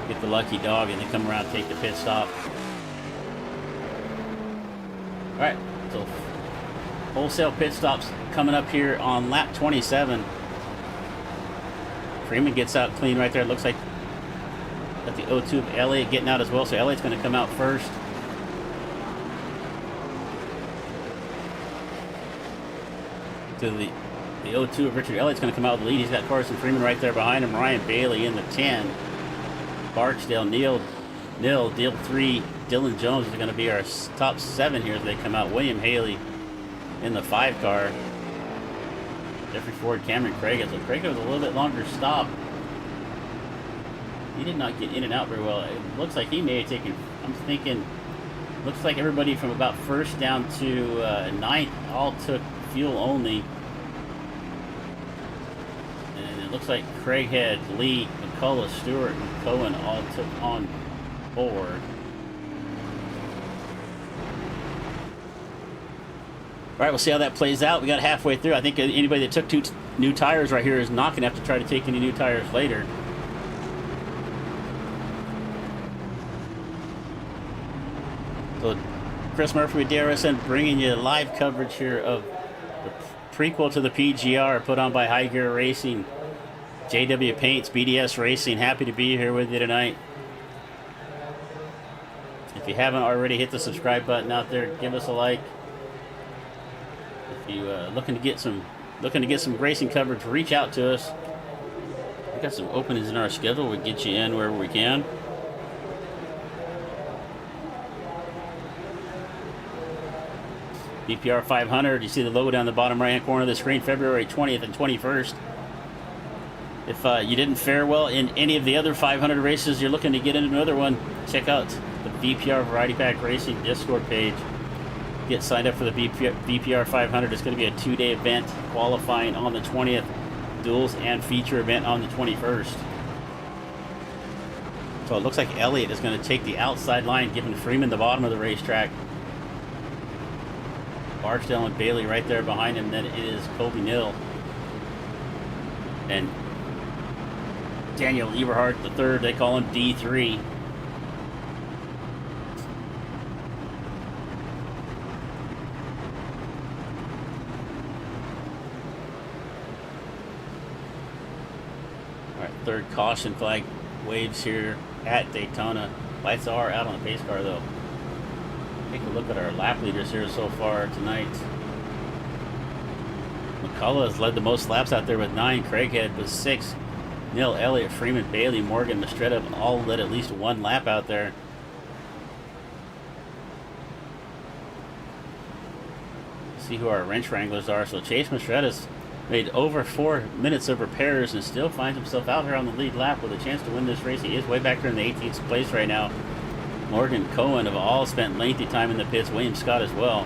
get the lucky dog, and then come around and take the pit stop. All right, so wholesale pit stops coming up here on lap 27. Freeman gets out clean right there. It looks like got the 02 of Elliott getting out as well, so Elliott's going to come out first. To the 02 of Richard Elliott's going to come out with the lead. He's got Carson Freeman right there behind him. Ryan Bailey in the 10. Barksdale, Neil 3. Dylan Jones is going to be our top 7 here as they come out. William Haley in the 5 car. Jeffrey Ford, Cameron Craighead. So Craighead was a little bit longer stop. He did not get in and out very well. It looks like he may have taken, I'm thinking, looks like everybody from about 1st down to 9th all took fuel only. It looks like Craighead, Lee, McCullough, Stewart, and Cohen all took on board. All right, we'll see how that plays out. We got halfway through. I think anybody that took 2 new tires right here is not going to have to try to take any new tires later. So Chris Murphy with DRSN bringing you live coverage here of the prequel to the PGR put on by Gear Racing. JW Paints, BDS Racing, happy to be here with you tonight. If you haven't already, hit the subscribe button out there. Give us a like. If you looking to get some racing coverage, reach out to us. We got some openings in our schedule. We get you in wherever we can. BPR 500. You see the logo down the bottom right-hand corner of the screen. February 20th and 21st. If you didn't fare well in any of the other 500 races, you're looking to get into another one, check out the VPR Variety Pack Racing Discord page. Get signed up for the VPR 500. It's going to be a 2-day event, qualifying on the 20th, duels and feature event on the 21st. So it looks like Elliott is going to take the outside line, giving Freeman the bottom of the racetrack. Barksdale and Bailey right there behind him. Then it is Kobe Nill and Daniel Eberhardt the third. They call him D3. All right, third caution flag waves here at Daytona. Lights are out on the pace car though. Take a look at our lap leaders here so far tonight. McCullough has led the most laps out there with 9. Craighead with 6. Nill, Elliott, Freeman, Bailey, Morgan, Mistretta all led at least 1 lap out there. See who our wrench wranglers are. So Chase Mistretta's made over 4 minutes of repairs and still finds himself out here on the lead lap with a chance to win this race. He is way back there in the 18th place right now. Morgan, Cohen have all spent lengthy time in the pits. William Scott as well.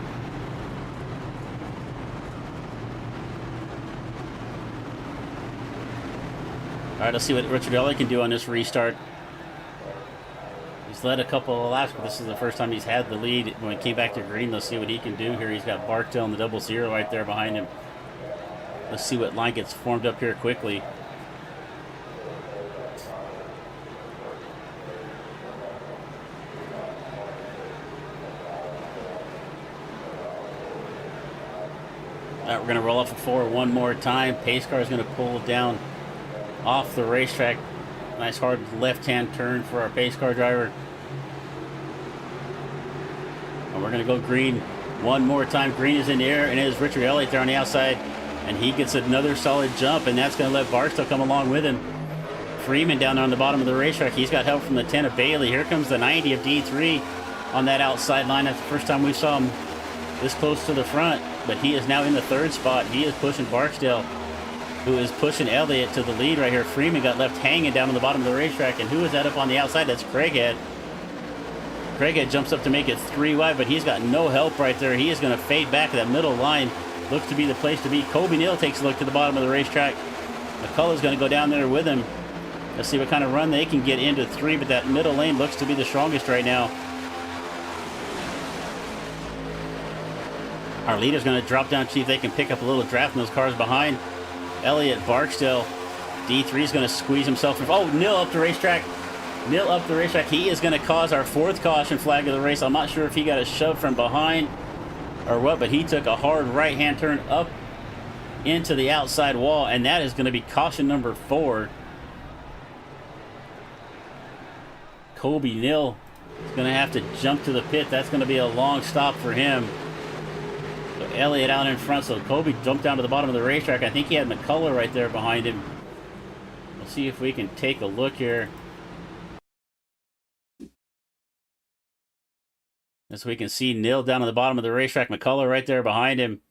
All right, let's see what Richard Elliott can do on this restart. He's led a couple of laps, but this is the first time he's had the lead. When he came back to green, let's see what he can do here. He's got Barksdale in the 00 right there behind him. Let's see what line gets formed up here quickly. All right, we're going to roll off a 4 one more time. Pace car is going to pull down off the racetrack. Nice hard left-hand turn for our pace car driver. And we're going to go green one more time. Green is in the air, and it is Richard Elliott there on the outside. And he gets another solid jump, and that's going to let Barksdale come along with him. Freeman down on the bottom of the racetrack. He's got help from the 10 of Bailey. Here comes the 90 of D3 on that outside line. That's the first time we saw him this close to the front. But he is now in the 3rd spot. He is pushing Barksdale, who is pushing Elliott to the lead right here. Freeman got left hanging down on the bottom of the racetrack. And who is that up on the outside? That's Craighead. Craighead jumps up to make it 3 wide, but he's got no help right there. He is going to fade back to that middle line. Looks to be the place to be. Kobe Nill takes a look to the bottom of the racetrack. McCullough's going to go down there with him. Let's see what kind of run they can get into 3, but that middle lane looks to be the strongest right now. Our leader's going to drop down, see if they can pick up a little draft in those cars behind. Elliott, Barksdale, D3 is going to squeeze himself. Oh, Nill up the racetrack. Nill up the racetrack. He is going to cause our 4th caution flag of the race. I'm not sure if he got a shove from behind or what, but he took a hard right-hand turn up into the outside wall, and that is going to be caution number 4. Kobe Nill is going to have to jump to the pit. That's going to be a long stop for him. So Elliott out in front, so Kobe jumped down to the bottom of the racetrack. I think he had McCullough right there behind him. Let's see if we can take a look here. As we can see, Nill down on the bottom of the racetrack. McCullough right there behind him.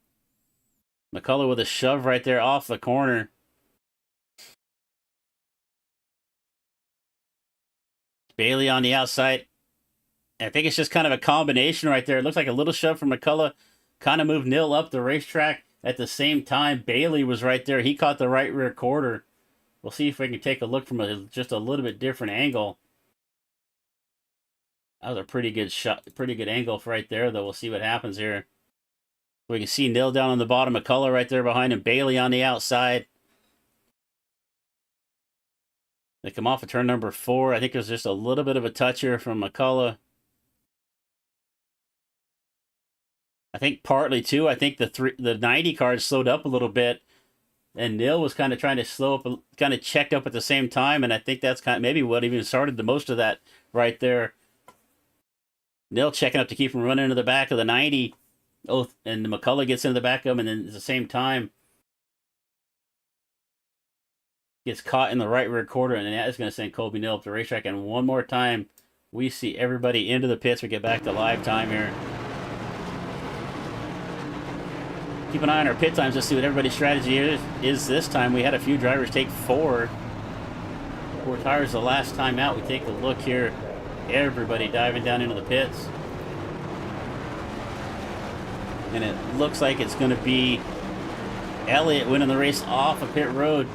McCullough with a shove right there off the corner. Bailey on the outside. I think it's just kind of a combination right there. It looks like a little shove from McCullough. Kind of moved Nill up the racetrack. At the same time, Bailey was right there. He caught the right rear quarter. We'll see if we can take a look from just a little bit different angle. That was a pretty good shot, pretty good angle right there, though. We'll see what happens here. We can see Nill down on the bottom, McCullough right there behind him, Bailey on the outside. They come off of turn number 4. I think there's just a little bit of a touch here from McCullough. I think partly, too, I think the 90 card slowed up a little bit. And Nill was kind of trying to slow up, kind of checked up at the same time. And I think that's kind of maybe what even started the most of that right there. Nill checking up to keep him running into the back of the 90. Oh, and McCullough gets into the back of him, and then at the same time gets caught in the right rear quarter, and that is going to send Kobe Nill up the racetrack. And one more time, we see everybody into the pits. We get back to live time here. Keep an eye on our pit times to see what everybody's strategy is this time. We had a few drivers take 4 tires the last time out. We take a look here. everybody diving down into the pits. And it looks like it's going to be Elliott winning the race off of pit road.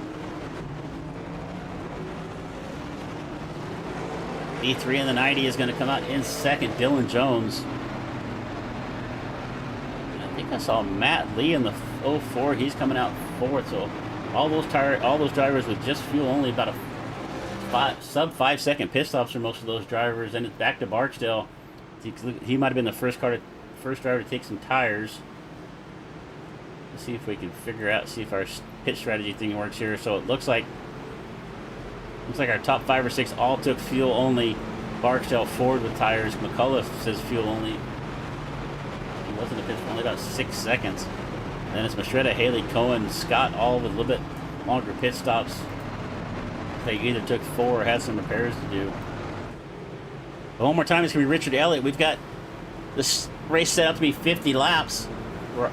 E3 in the 90 is going to come out in second. Dylan Jones. I think I saw Matt Lee in the 04. He's coming out fourth. So all those drivers with just fuel, only about a sub 5 second pit stops for most of those drivers. And it's back to Barksdale. He might have been the first driver to take some tires. Let's see if we can figure out, see if our pit strategy thing works here. So it looks like our top 5 or 6 all took fuel only. Barksdale Ford with tires. McCullough says fuel only. He wasn't a pit for only about 6 seconds. And then it's Mastretta, Haley, Cohen, Scott, all with a little bit longer pit stops. They either took 4 or had some repairs to do. But one more time, it's going to be Richard Elliott. We've got this race set up to be 50 laps. We're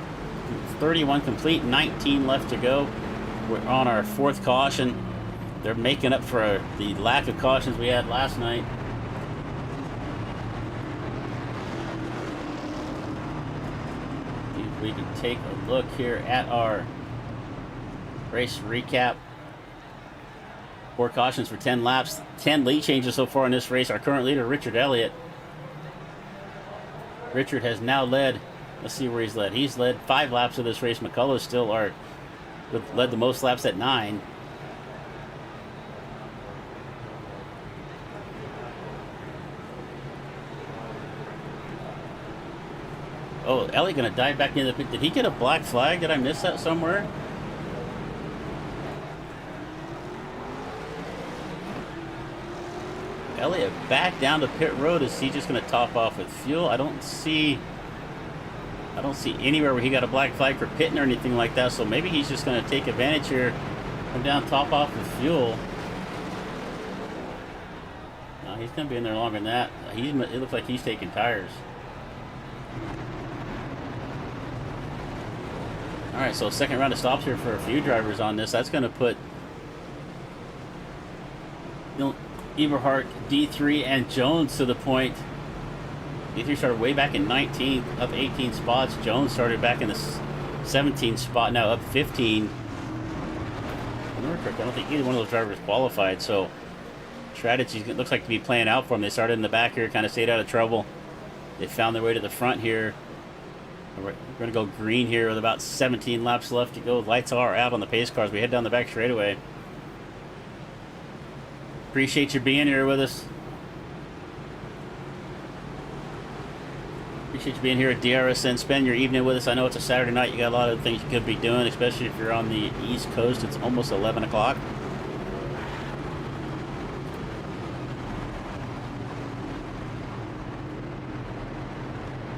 31 complete, 19 left to go. We're on our 4th caution. They're making up for the lack of cautions we had last night. If we can take a look here at our race recap. 4 cautions for 10 laps. 10 lead changes so far in this race. Our current leader, Richard Elliott. Richard has now led, let's see where he's led. He's led 5 laps of this race. McCullough still led the most laps at 9. Oh, Elliott gonna dive back into the pit. Did he get a black flag? Did I miss that somewhere? Elliott back down to pit road. Is he just gonna top off with fuel? I don't see anywhere where he got a black flag for pitting or anything like that. So maybe he's just gonna take advantage here, come down, top off with fuel. No, he's gonna be in there longer than that. It looks like he's taking tires. All right, so second round of stops here for a few drivers on this. That's going to put Eberhardt, D3, and Jones to the point. D3 started way back in 19, up 18 spots. Jones started back in the 17th spot, now up 15. I don't think either one of those drivers qualified, so strategy looks like to be playing out for them. They started in the back here, kind of stayed out of trouble. They found their way to the front here. We're going to go green here with about 17 laps left to go. Lights are out on the pace cars. We head down the back straightaway. Appreciate you being here with us. Appreciate you being here at DRSN. Spend your evening with us. I know it's a Saturday night. You got a lot of things you could be doing, especially if you're on the East Coast. It's almost 11 o'clock.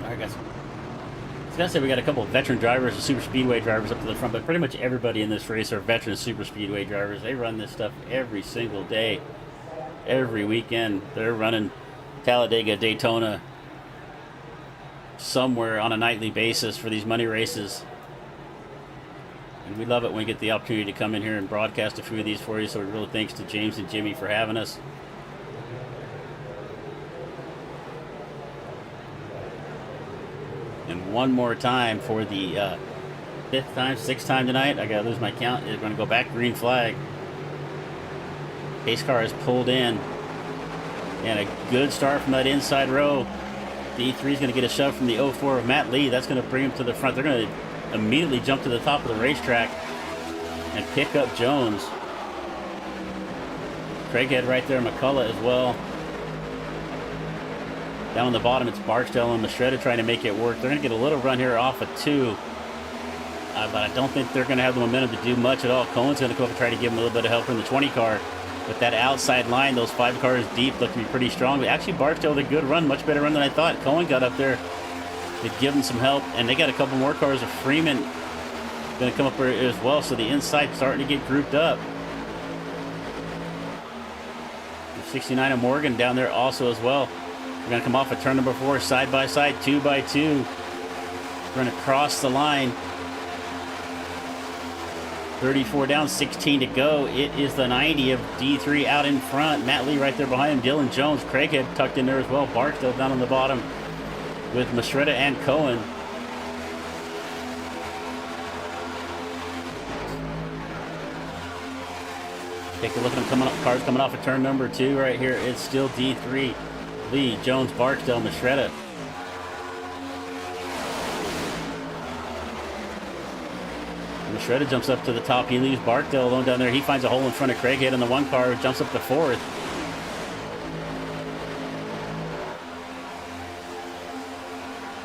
All right, guys. I was going to say we got a couple of veteran drivers and super speedway drivers up to the front, but pretty much everybody in this race are veteran super speedway drivers. They run this stuff every single day, every weekend. They're running Talladega, Daytona, somewhere on a nightly basis for these money races. And we love it when we get the opportunity to come in here and broadcast a few of these for you. So really thanks to James and Jimmy for having us. And one more time for the 5th time, 6th time tonight. I gotta lose my count. They're gonna go back, green flag. Pace car is pulled in. And a good start from that inside row. D3 is gonna get a shove from the 04 of Matt Lee. That's gonna bring him to the front. They're gonna immediately jump to the top of the racetrack and pick up Jones. Craighead right there, McCullough as well. Down on the bottom, it's Barksdale and Mastretta trying to make it work. They're going to get a little run here off of 2. But I don't think they're going to have the momentum to do much at all. Cohen's going to come up and try to give him a little bit of help in the 20 car. But that outside line, those 5 cars deep, look to be pretty strong. But actually, Barksdale with a good run, much better run than I thought. Cohen got up there to give him some help. And they got a couple more cars. Freeman going to come up here as well. So the inside starting to get grouped up. 69 of Morgan down there also as well. We're going to come off of turn number 4, side by side, 2 by 2. We're going to cross the line. 34 down, 16 to go. It is the 90 of D3 out in front. Matt Lee right there behind him. Dylan Jones, Craighead tucked in there as well. Barksdale down on the bottom with Mastretta and Cohen. Take a look at them coming up. Cars coming off of turn number 2 right here. It's still D3. Lee, Jones, Barksdale, Mastretta. Mastretta jumps up to the top. He leaves Barksdale alone down there. He finds a hole in front of Craighead in the 1 car. Jumps up to 4th.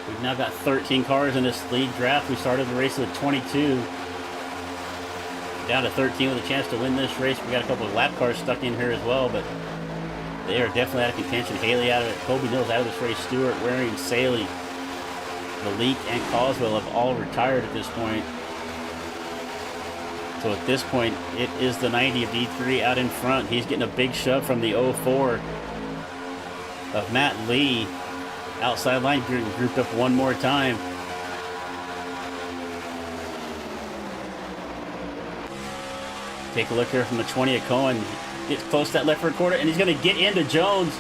We've now got 13 cars in this lead draft. We started the race with 22. Down to 13 with a chance to win this race. We got a couple of lap cars stuck in here as well, but they are definitely out of contention. Haley out of it. Kobe Mills out of this race. Stewart, Waring, Saley, Malik, and Coswell have all retired at this point. So at this point, it is the 90 of D3 out in front. He's getting a big shove from the 04 of Matt Lee. Outside line grouped up one more time. Take a look here from the 20 of Cohen. Gets close to that left rear quarter, and he's going to get into Jones.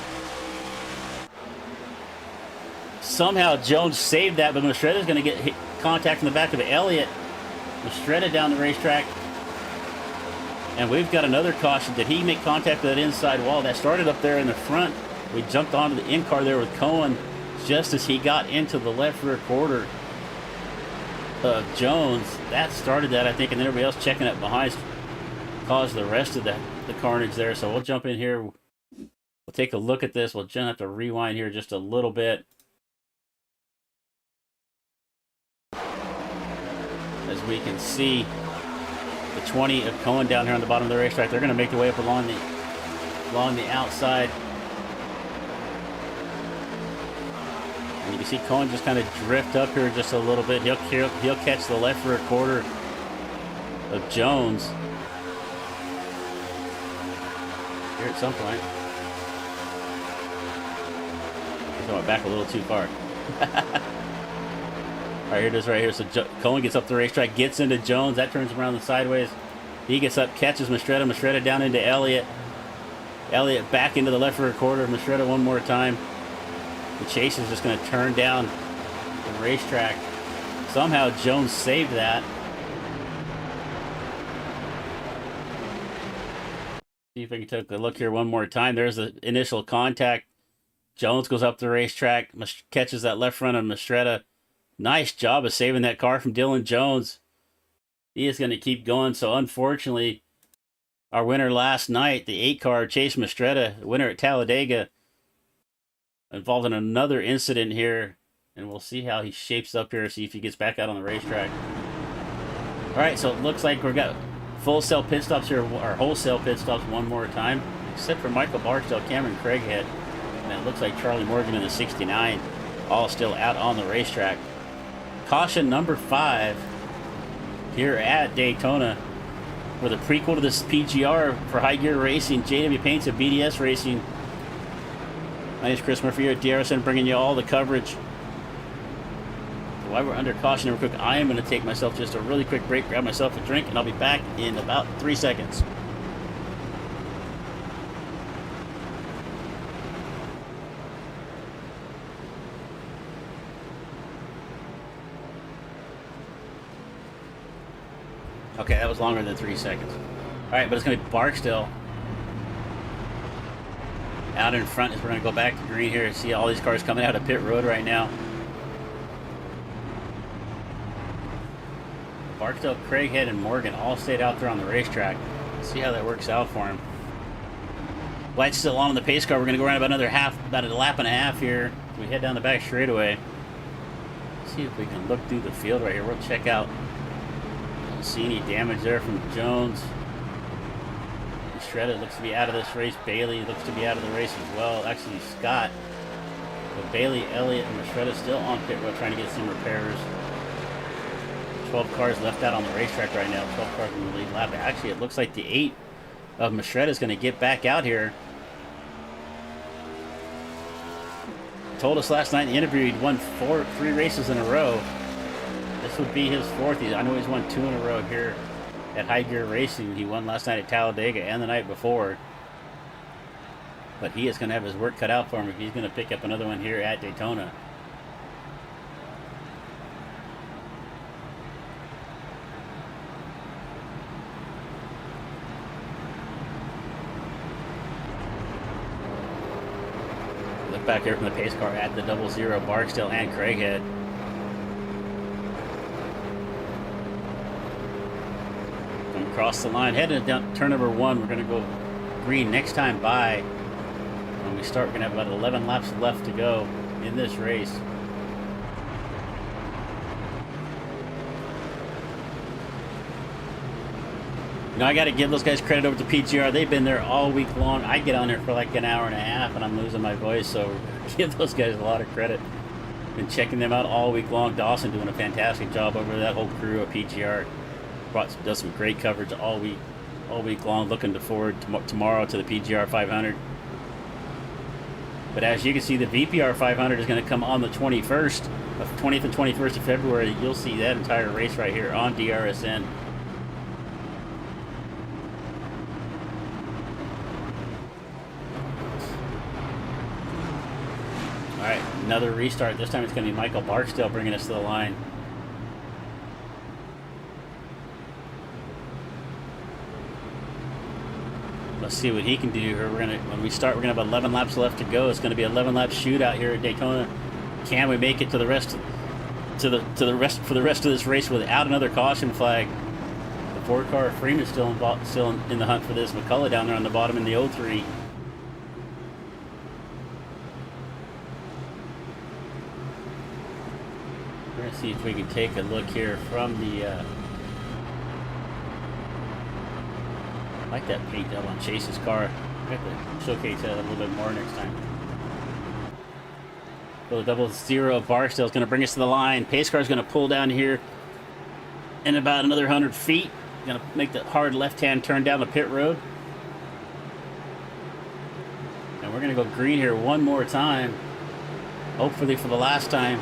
Somehow Jones saved that, but Mastretta's going to get hit, contact in the back of Elliott. Mastretta down the racetrack. And we've got another caution. Did he make contact with that inside wall? That started up there in the front. We jumped onto the in-car there with Cohen just as he got into the left rear quarter of Jones. That started that, I think, and everybody else checking it behind caused the rest of the carnage there. So we'll jump in here. We'll take a look at this. We'll just have to rewind here just a little bit. As we can see, the 20 of Cohen down here on the bottom of the racetrack, they're going to make their way up along the outside. And you can see Cohen just kind of drift up here just a little bit. He'll catch the left rear quarter of Jones here at some point. He's going back a little too far. All right, here it is right here. So Cohen gets up the racetrack, gets into Jones. That turns him around the sideways. He gets up, catches Mastretta. Mastretta down into Elliott. Elliott back into the left rear quarter. Mastretta one more time. The chase is just going to turn down the racetrack. Somehow Jones saved that. See if we can take a look here one more time. There's the initial contact. Jones goes up the racetrack, catches that left front of Mastretta. Nice job of saving that car from Dylan Jones. He is going to keep going. So unfortunately, our winner last night, the 8 car, Chase Mastretta, winner at Talladega, involved in another incident here. And we'll see how he shapes up here, see if he gets back out on the racetrack. All right, so it looks like we've got full cell pit stops here, or wholesale pit stops one more time, except for Michael Barksdale, Cameron Craighead, and it looks like Charlie Morgan in the 69, all still out on the racetrack. Caution number 5 here at Daytona for the prequel to this PGR for High Gear Racing, JW Paints at BDS Racing. My name is Chris Murphy here at DRSN, bringing you all the coverage. So while we're under caution real quick, I am going to take myself just a really quick break, grab myself a drink, and I'll be back in about 3 seconds. Okay, that was longer than 3 seconds. All right, but it's going to be Barksdale out in front as we're going to go back to green here and see all these cars coming out of pit road right now. Barksdale, Craighead, and Morgan all stayed out there on the racetrack. Let's see how that works out for him. Light's still on the pace car. We're going to go around about about a lap and a half here. We head down the back straightaway. See if we can look through the field right here. We'll check out. Don't see any damage there from Jones. Shredded looks to be out of this race. Bailey looks to be out of the race as well. Actually, Scott. But Bailey, Elliott, and Mastretta still on pit road trying to get some repairs. 12 cars left out on the racetrack right now. 12 cars in the lead lap. Actually, it looks like the 8 of Mastretta is going to get back out here. Told us last night in the interview he'd won 3 races in a row. This would be his 4th. I know he's won 2 in a row here at High Gear Racing. He won last night at Talladega and the night before. But he is going to have his work cut out for him if he's going to pick up another one here at Daytona. Look back here from the pace car at the 00 Barksdale and Craighead. Across the line, heading down turn number 1. We're going to go green next time by. When we start, we're going to have about 11 laps left to go in this race. You know, I got to give those guys credit over to PGR. They've been there all week long. I get on there for like an hour and a half and I'm losing my voice, so give those guys a lot of credit. Been checking them out all week long. Dawson doing a fantastic job over that whole crew at PGR. Does some great coverage all week long. Looking forward tomorrow to the PGR 500. But as you can see, the VPR 500 is going to come on the 20th and 21st of February. You'll see that entire race right here on DRSN. All right, another restart. This time it's going to be Michael Barksdale bringing us to the line. Let's see what he can do here. When we start, we're gonna have 11 laps left to go. It's gonna be 11 lap shootout here at Daytona. Can we make it to the rest of this race without another caution flag? The 4 car Freeman still in the hunt for this. McCullough down there on the bottom in the 03. We're gonna see if we can take a look here from the. I like that paint job on Chase's car. I have to showcase that a little bit more next time. So the 00 Barksdale is going to bring us to the line. Pace car is going to pull down here in about another 100 feet. Going to make the hard left-hand turn down the pit road. And we're going to go green here one more time. Hopefully for the last time.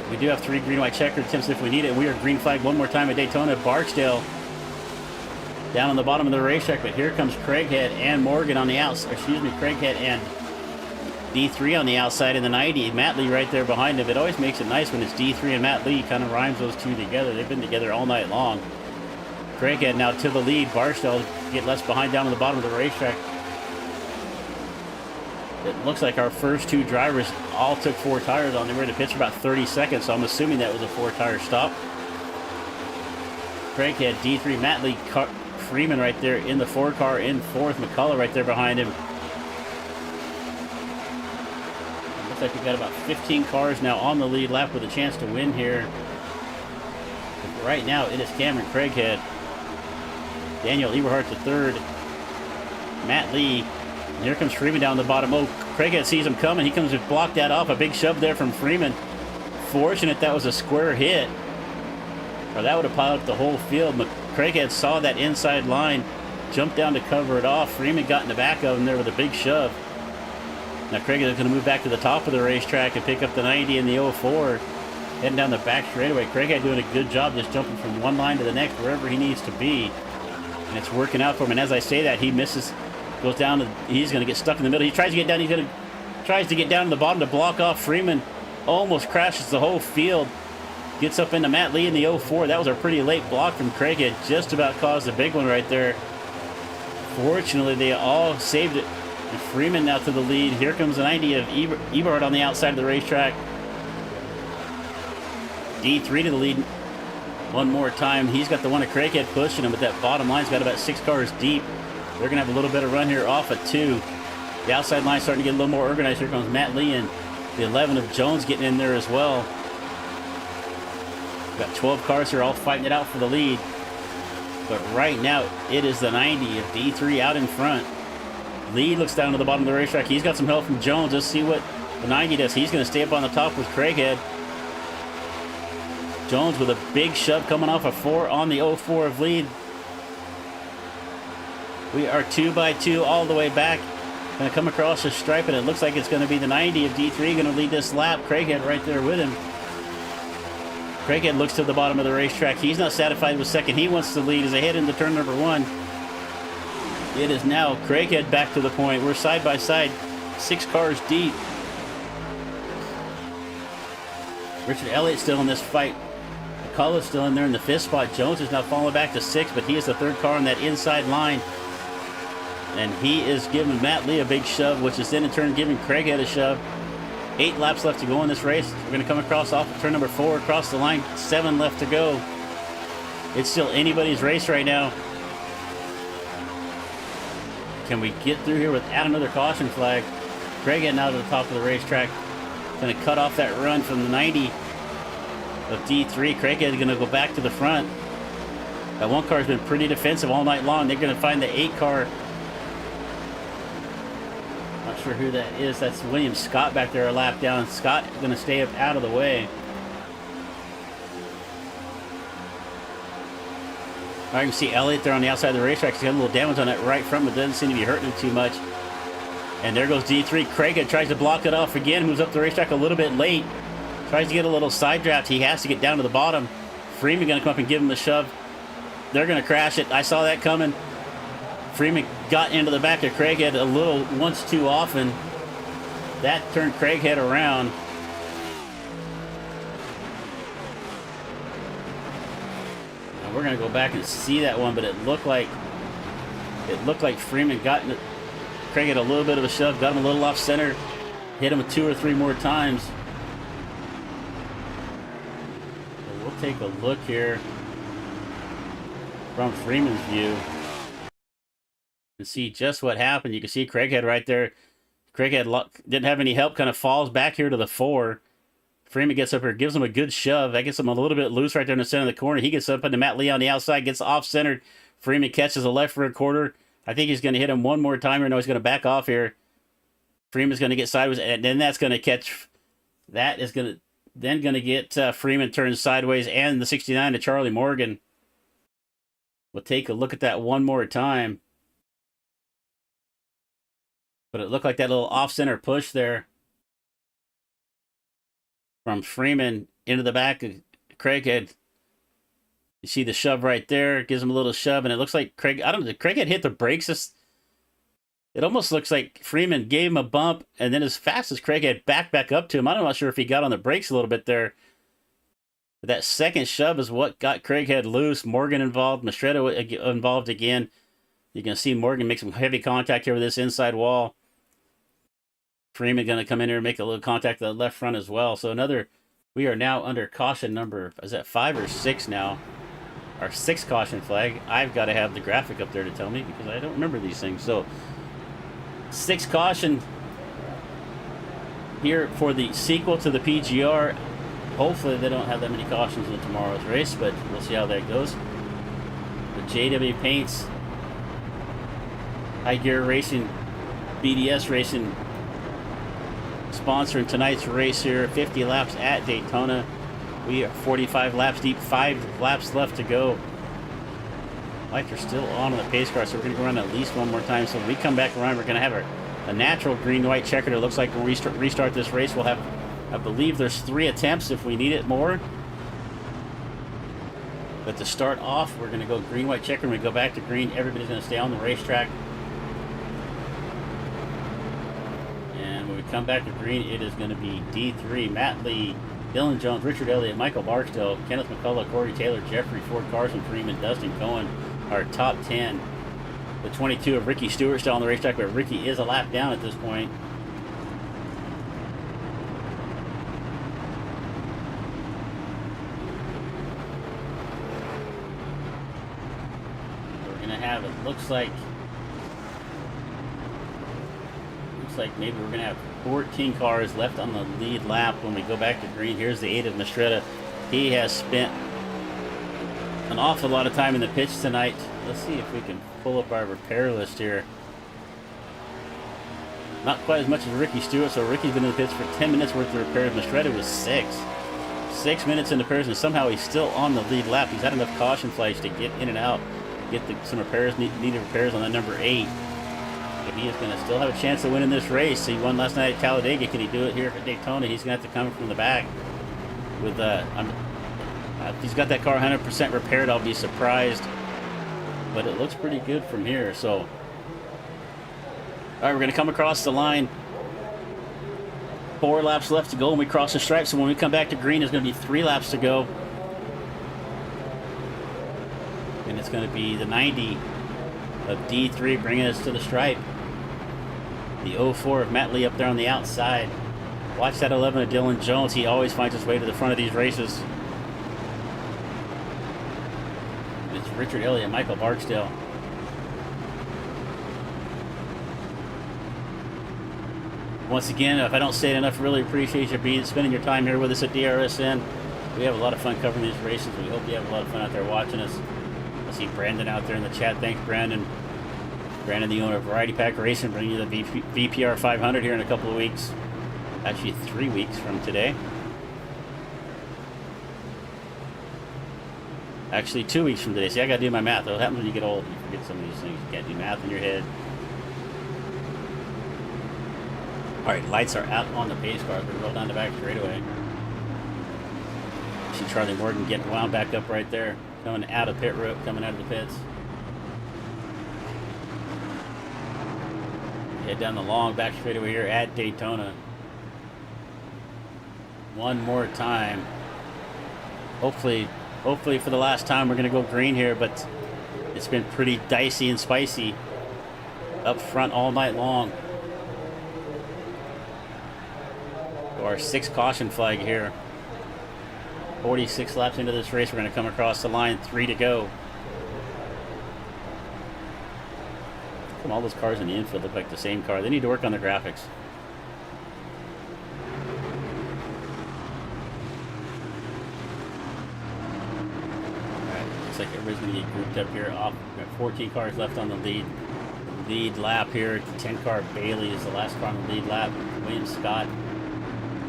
We do have 3 green-white checker attempts if we need it. We are green flag one more time at Daytona. Barksdale down on the bottom of the racetrack, but here comes Craighead and Morgan on the outside. Excuse me, Craighead and D3 on the outside in the 90. Matt Lee right there behind him. It always makes it nice when it's D3 and Matt Lee. Kind of rhymes those two together. They've been together all night long. Craighead now to the lead. Barksdale get less behind down on the bottom of the racetrack. It looks like our first 2 drivers all took 4 tires on. They were in the pits for about 30 seconds, so I'm assuming that was a 4-tire stop. Craighead, D3, Matt Lee, Freeman right there in the 4 car in 4th. McCullough right there behind him. Looks like we've got about 15 cars now on the lead lap with a chance to win here. Right now it is Cameron Craighead, Daniel Eberhardt III, Matt Lee, and here comes Freeman down the bottom. Oh, Craighead sees him coming. He comes to block that off. A big shove there from Freeman. Fortunate that was a square hit, or that would have piled up the whole field. Craighead saw that inside line, jumped down to cover it off. Freeman got in the back of him there with a big shove. Now Craighead is going to move back to the top of the racetrack and pick up the 90 and the 04. Heading down the back straightaway. Craighead doing a good job just jumping from one line to the next, wherever he needs to be. And it's working out for him. And as I say that, he misses, goes down, he's going to get stuck in the middle. He tries to get down, tries to get down to the bottom to block off Freeman. Almost crashes the whole field. Gets up into Matt Lee in the 04. That was a pretty late block from Craighead. Just about caused a big one right there. Fortunately, they all saved it. And Freeman now to the lead. Here comes the 90 of Eberhardt on the outside of the racetrack. D3 to the lead one more time. He's got the one of Craighead pushing him, but that bottom line's got about 6 cars deep. They're going to have a little bit of run here off of 2. The outside line starting to get a little more organized. Here comes Matt Lee and the 11 of Jones getting in there as well. We've got 12 cars here all fighting it out for the lead. But right now, it is the 90 of D3 out in front. Lee looks down to the bottom of the racetrack. He's got some help from Jones. Let's see what the 90 does. He's going to stay up on the top with Craighead. Jones with a big shove coming off a 4 on the 04 of lead. We are 2 by 2 all the way back. Going to come across the stripe, and it looks like it's going to be the 90 of D3 going to lead this lap. Craighead right there with him. Craighead looks to the bottom of the racetrack. He's not satisfied with second. He wants to lead as they head into turn number 1. It is now Craighead back to the point. We're side by side, 6 cars deep. Richard Elliott still in this fight. McCullough's still in there in the 5th spot. Jones is now falling back to 6th, but he is the 3rd car on that inside line. And he is giving Matt Lee a big shove, which is then in turn giving Craighead a shove. 8 laps left to go in this race. We're going to come across off of turn number 4, across the line. 7 left to go. It's still anybody's race right now. Can we get through here without another caution flag? Craighead now to the top of the racetrack. Going to cut off that run from the 90 of D3. Craighead is going to go back to the front. That 1 car has been pretty defensive all night long. They're going to find the 8 car. Not sure who that is. That's William Scott back there a lap down. Scott is going to stay up out of the way. All right, you can see Elliott there on the outside of the racetrack. He's got a little damage on that right front, but doesn't seem to be hurting him too much. And there goes D3. Craighead tries to block it off again. Moves up the racetrack a little bit late. Tries to get a little side draft. He has to get down to the bottom. Freeman going to come up and give him the shove. They're going to crash it. I saw that coming. Freeman got into the back of Craighead a little once too often. That turned Craighead around. Now we're going to go back and see that one, but it looked like Freeman got Craighead a little bit of a shove, got him a little off center, hit him 2 or 3 more times. So we'll take a look here from Freeman's view and see just what happened. You can see Craighead right there. Craighead didn't have any help, kind of falls back here to the 4. Freeman gets up here, gives him a good shove. That gets him a little bit loose right there in the center of the corner. He gets up into Matt Lee on the outside, gets off-centered. Freeman catches a left rear quarter. I think he's going to hit him one more time, or no, he's going to back off here. Freeman's going to get sideways, and then that's going to catch. That is going to get Freeman turned sideways, and the 69 to Charlie Morgan. We'll take a look at that one more time. But it looked like that little off-center push there from Freeman into the back of Craighead. You see the shove right there. Gives him a little shove, and it looks like Craighead hit the brakes. It almost looks like Freeman gave him a bump, and then as fast as Craighead back up to him, I'm not sure if he got on the brakes a little bit there. But that second shove is what got Craighead loose. Morgan involved. Mastretta involved again. You can see Morgan make some heavy contact here with this inside wall. Freeman going to come in here and make a little contact with the left front as well. So we are now under caution number, is that 5 or 6 now? Our 6th caution flag. I've got to have the graphic up there to tell me because I don't remember these things. So 6th caution here for the sequel to the PGR. Hopefully they don't have that many cautions in tomorrow's race, but we'll see how that goes. The JW Paints, Gear Racing BDS Racing, sponsoring tonight's race here. 50 laps at Daytona. We are 45 laps deep, 5 laps left to go. Lights are still on the pace car, so we're going to go around at least one more time. So when we come back around, we're going to have a natural green-white checker. It looks like when we restart this race, we'll have, I believe there's 3 attempts if we need it more. But to start off, we're going to go green-white checker. When we go back to green, everybody's going to stay on the racetrack. And when we come back to green, it is going to be D3, Matt Lee, Dylan Jones, Richard Elliott, Michael Barksdale, Kenneth McCullough, Corey Taylor, Jeffrey Ford, Carson Freeman, Dustin Cohen, our top 10. The 22 of Ricky Stewart still on the racetrack, but Ricky is a lap down at this point. We're going to have, it looks like maybe we're going to have 14 cars left on the lead lap when we go back to green. Here's the 8 of Mastretta. He has spent an awful lot of time in the pits tonight. Let's see if we can pull up our repair list here. Not quite as much as Ricky Stewart, so Ricky's been in the pits for 10 minutes worth of repairs. Mastretta was 6. 6 minutes in the repairs, and somehow he's still on the lead lap. He's had enough caution flags to get in and out, get some repairs, needed repairs on that number 8. But he is going to still have a chance of winning this race. He won last night at Talladega. Can he do it here at Daytona? He's going to have to come from the back with If he's got that car 100% repaired, I'll be surprised. But it looks pretty good from here. So, all right, we're going to come across the line. 4 laps left to go when we cross the stripe. So when we come back to green, there's going to be 3 laps to go. And it's going to be the 90 of D3 bringing us to the stripe. The 04 of Matt Lee up there on the outside. Watch that 11 of Dylan Jones. He always finds his way to the front of these races. It's Richard Elliott, Michael Barksdale. Once again, if I don't say it enough, really appreciate you spending your time here with us at DRSN. We have a lot of fun covering these races. We hope you have a lot of fun out there watching us. I see Brandon out there in the chat. Thanks, Brandon. Brandon, the owner of Variety Pack Racing, bringing you the VPR 500 here in a couple of weeks. Actually, 3 weeks from today. Actually, 2 weeks from today. See, I gotta do my math. What happens when you get old? You forget some of these things. You can't do math in your head. Alright, lights are out on the pace car. We're going to roll down the back straightaway. See Charlie Morgan getting wound back up right there. Coming out of pit road, coming out of the pits. Head down the long back straightaway here at Daytona. One more time. Hopefully for the last time we're going to go green here, but it's been pretty dicey and spicy up front all night long. Our 6th caution flag here. 46 laps into this race, we're going to come across the line. 3 to go. All those cars in the infield look like the same car. They need to work on their graphics. Alright, looks like everybody's going to get grouped up here. We've got 14 cars left on the lead lap here. 10 car Bailey is the last car on the lead lap. William Scott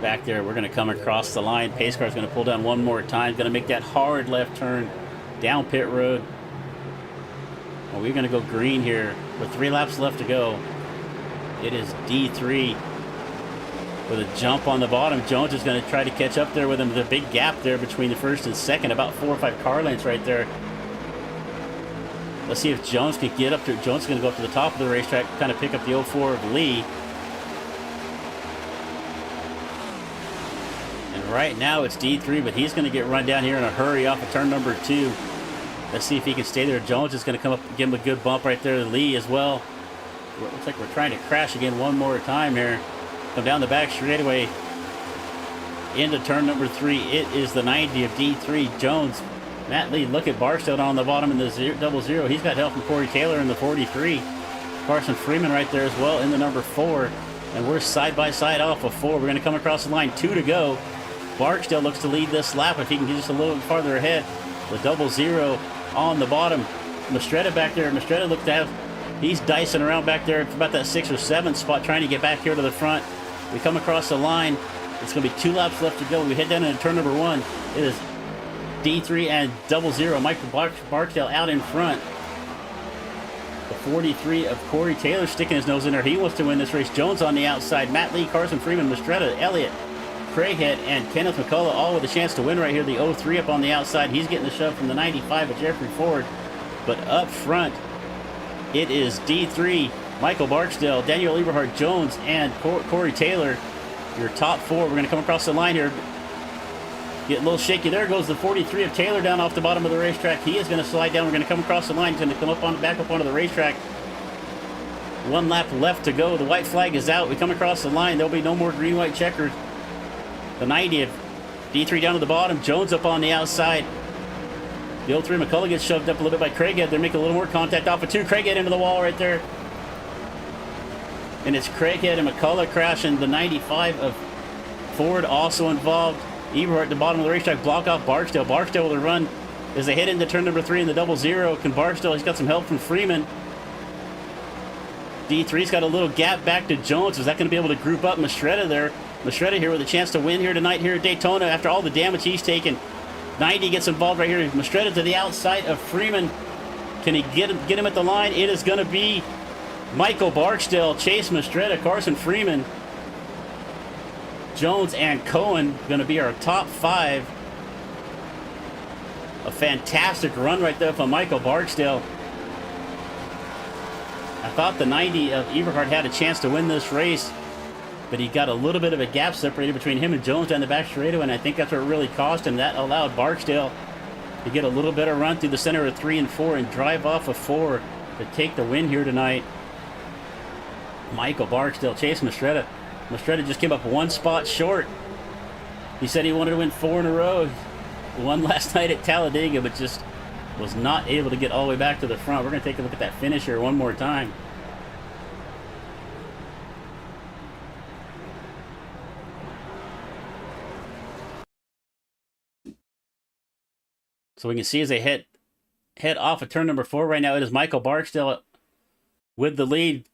back there. We're going to come across the line. Pace car is going to pull down one more time. Going to make that hard left turn down pit road. Well, we're going to go green here with 3 laps left to go. It is D3 with a jump on the bottom. Jones is going to try to catch up there with him. The big gap there between the first and second, about 4 or 5 car lengths right there. Let's see if Jones can get up there. Jones is going to go up to the top of the racetrack, kind of pick up the 04 of Lee. And right now it's D3, but he's going to get run down here in a hurry off of turn number 2. Let's see if he can stay there. Jones is going to come up and give him a good bump right there. Lee as well. It looks like we're trying to crash again one more time here. Come down the back straightaway into turn number 3. It is the 90 of D3. Jones, Matt Lee, look at Barstow on the bottom in the 00. He's got help from Corey Taylor in the 43. Carson Freeman right there as well in the number 4. And we're side by side off of 4. We're going to come across the line. 2 to go. Barksdale looks to lead this lap if he can get just a little bit farther ahead. The 00 on the bottom. Mastretta back there. Mastretta looked to have, he's dicing around back there for about that 6 or 7 spot, trying to get back here to the front. We come across the line. It's going to be 2 laps left to go. We head down into turn number 1. It is D3 and 00. Michael Barksdale out in front. The 43 of Corey Taylor sticking his nose in there. He wants to win this race. Jones on the outside. Matt Lee, Carson Freeman, Mastretta, Elliott, Craighead, and Kenneth McCullough all with a chance to win right here. The 03 up on the outside. He's getting the shove from the 95 of Jeffrey Ford. But up front, it is D3, Michael Barksdale, Daniel Eberhard Jones, and Corey Taylor. Your top 4. We're going to come across the line here. Get a little shaky. There goes the 43 of Taylor down off the bottom of the racetrack. He is going to slide down. We're going to come across the line. He's going to come back up onto the racetrack. 1 lap left to go. The white flag is out. We come across the line. There'll be no more green-white checkers. The 90 of D3 down to the bottom. Jones up on the outside. The 03 McCullough gets shoved up a little bit by Craighead. They're making a little more contact off of 2. Craighead into the wall right there. And it's Craighead and McCullough crashing. The 95 of Ford also involved. Eberhard at the bottom of the racetrack. Block off Barksdale. Barksdale will run as they head into turn number 3 in the 00. Can Barksdale, he's got some help from Freeman. D3's got a little gap back to Jones. Is that going to be able to group up Mastretta there? Mastretta here with a chance to win here tonight here at Daytona after all the damage he's taken. 90 gets involved right here. Mastretta to the outside of Freeman. Can he get him at the line? It is going to be Michael Barksdale, Chase Mastretta, Carson Freeman, Jones, and Cohen going to be our top 5. A fantastic run right there from Michael Barksdale. I thought the 90 of Eberhard had a chance to win this race, but he got a little bit of a gap separated between him and Jones down the back straightaway, and I think that's what really cost him. That allowed Barksdale to get a little better run through the center of 3 and 4 and drive off of 4 to take the win here tonight. Michael Barksdale, Chase Mastretta. Mastretta just came up one spot short. He said he wanted to win 4 in a row. Won last night at Talladega, but just was not able to get all the way back to the front. We're going to take a look at that finish here one more time. So we can see as they head off of turn number 4 right now, it is Michael Barksdale with the lead.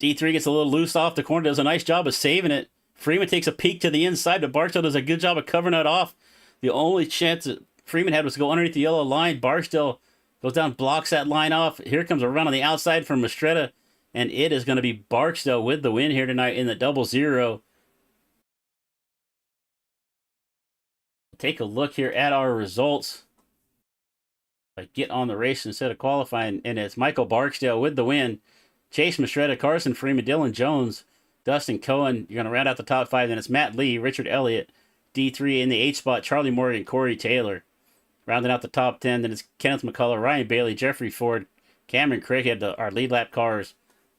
D3 gets a little loose off the corner, does a nice job of saving it. Freeman takes a peek to the inside, but Barksdale does a good job of covering it off. The only chance that Freeman had was to go underneath the yellow line. Barksdale goes down, blocks that line off. Here comes a run on the outside from Mastretta, and it is going to be Barksdale with the win here tonight in the 0-0. Take a look here at our results. I get on the race instead of qualifying, and it's Michael Barksdale with the win. Chase Mastretta, Carson Freeman, Dylan Jones, Dustin Cohen. You're going to round out the top 5. Then it's Matt Lee, Richard Elliott, D3 in the 8 spot, Charlie Morgan, Corey Taylor. Rounding out the top 10, then it's Kenneth McCullough, Ryan Bailey, Jeffrey Ford, Cameron Craighead, our lead lap cars.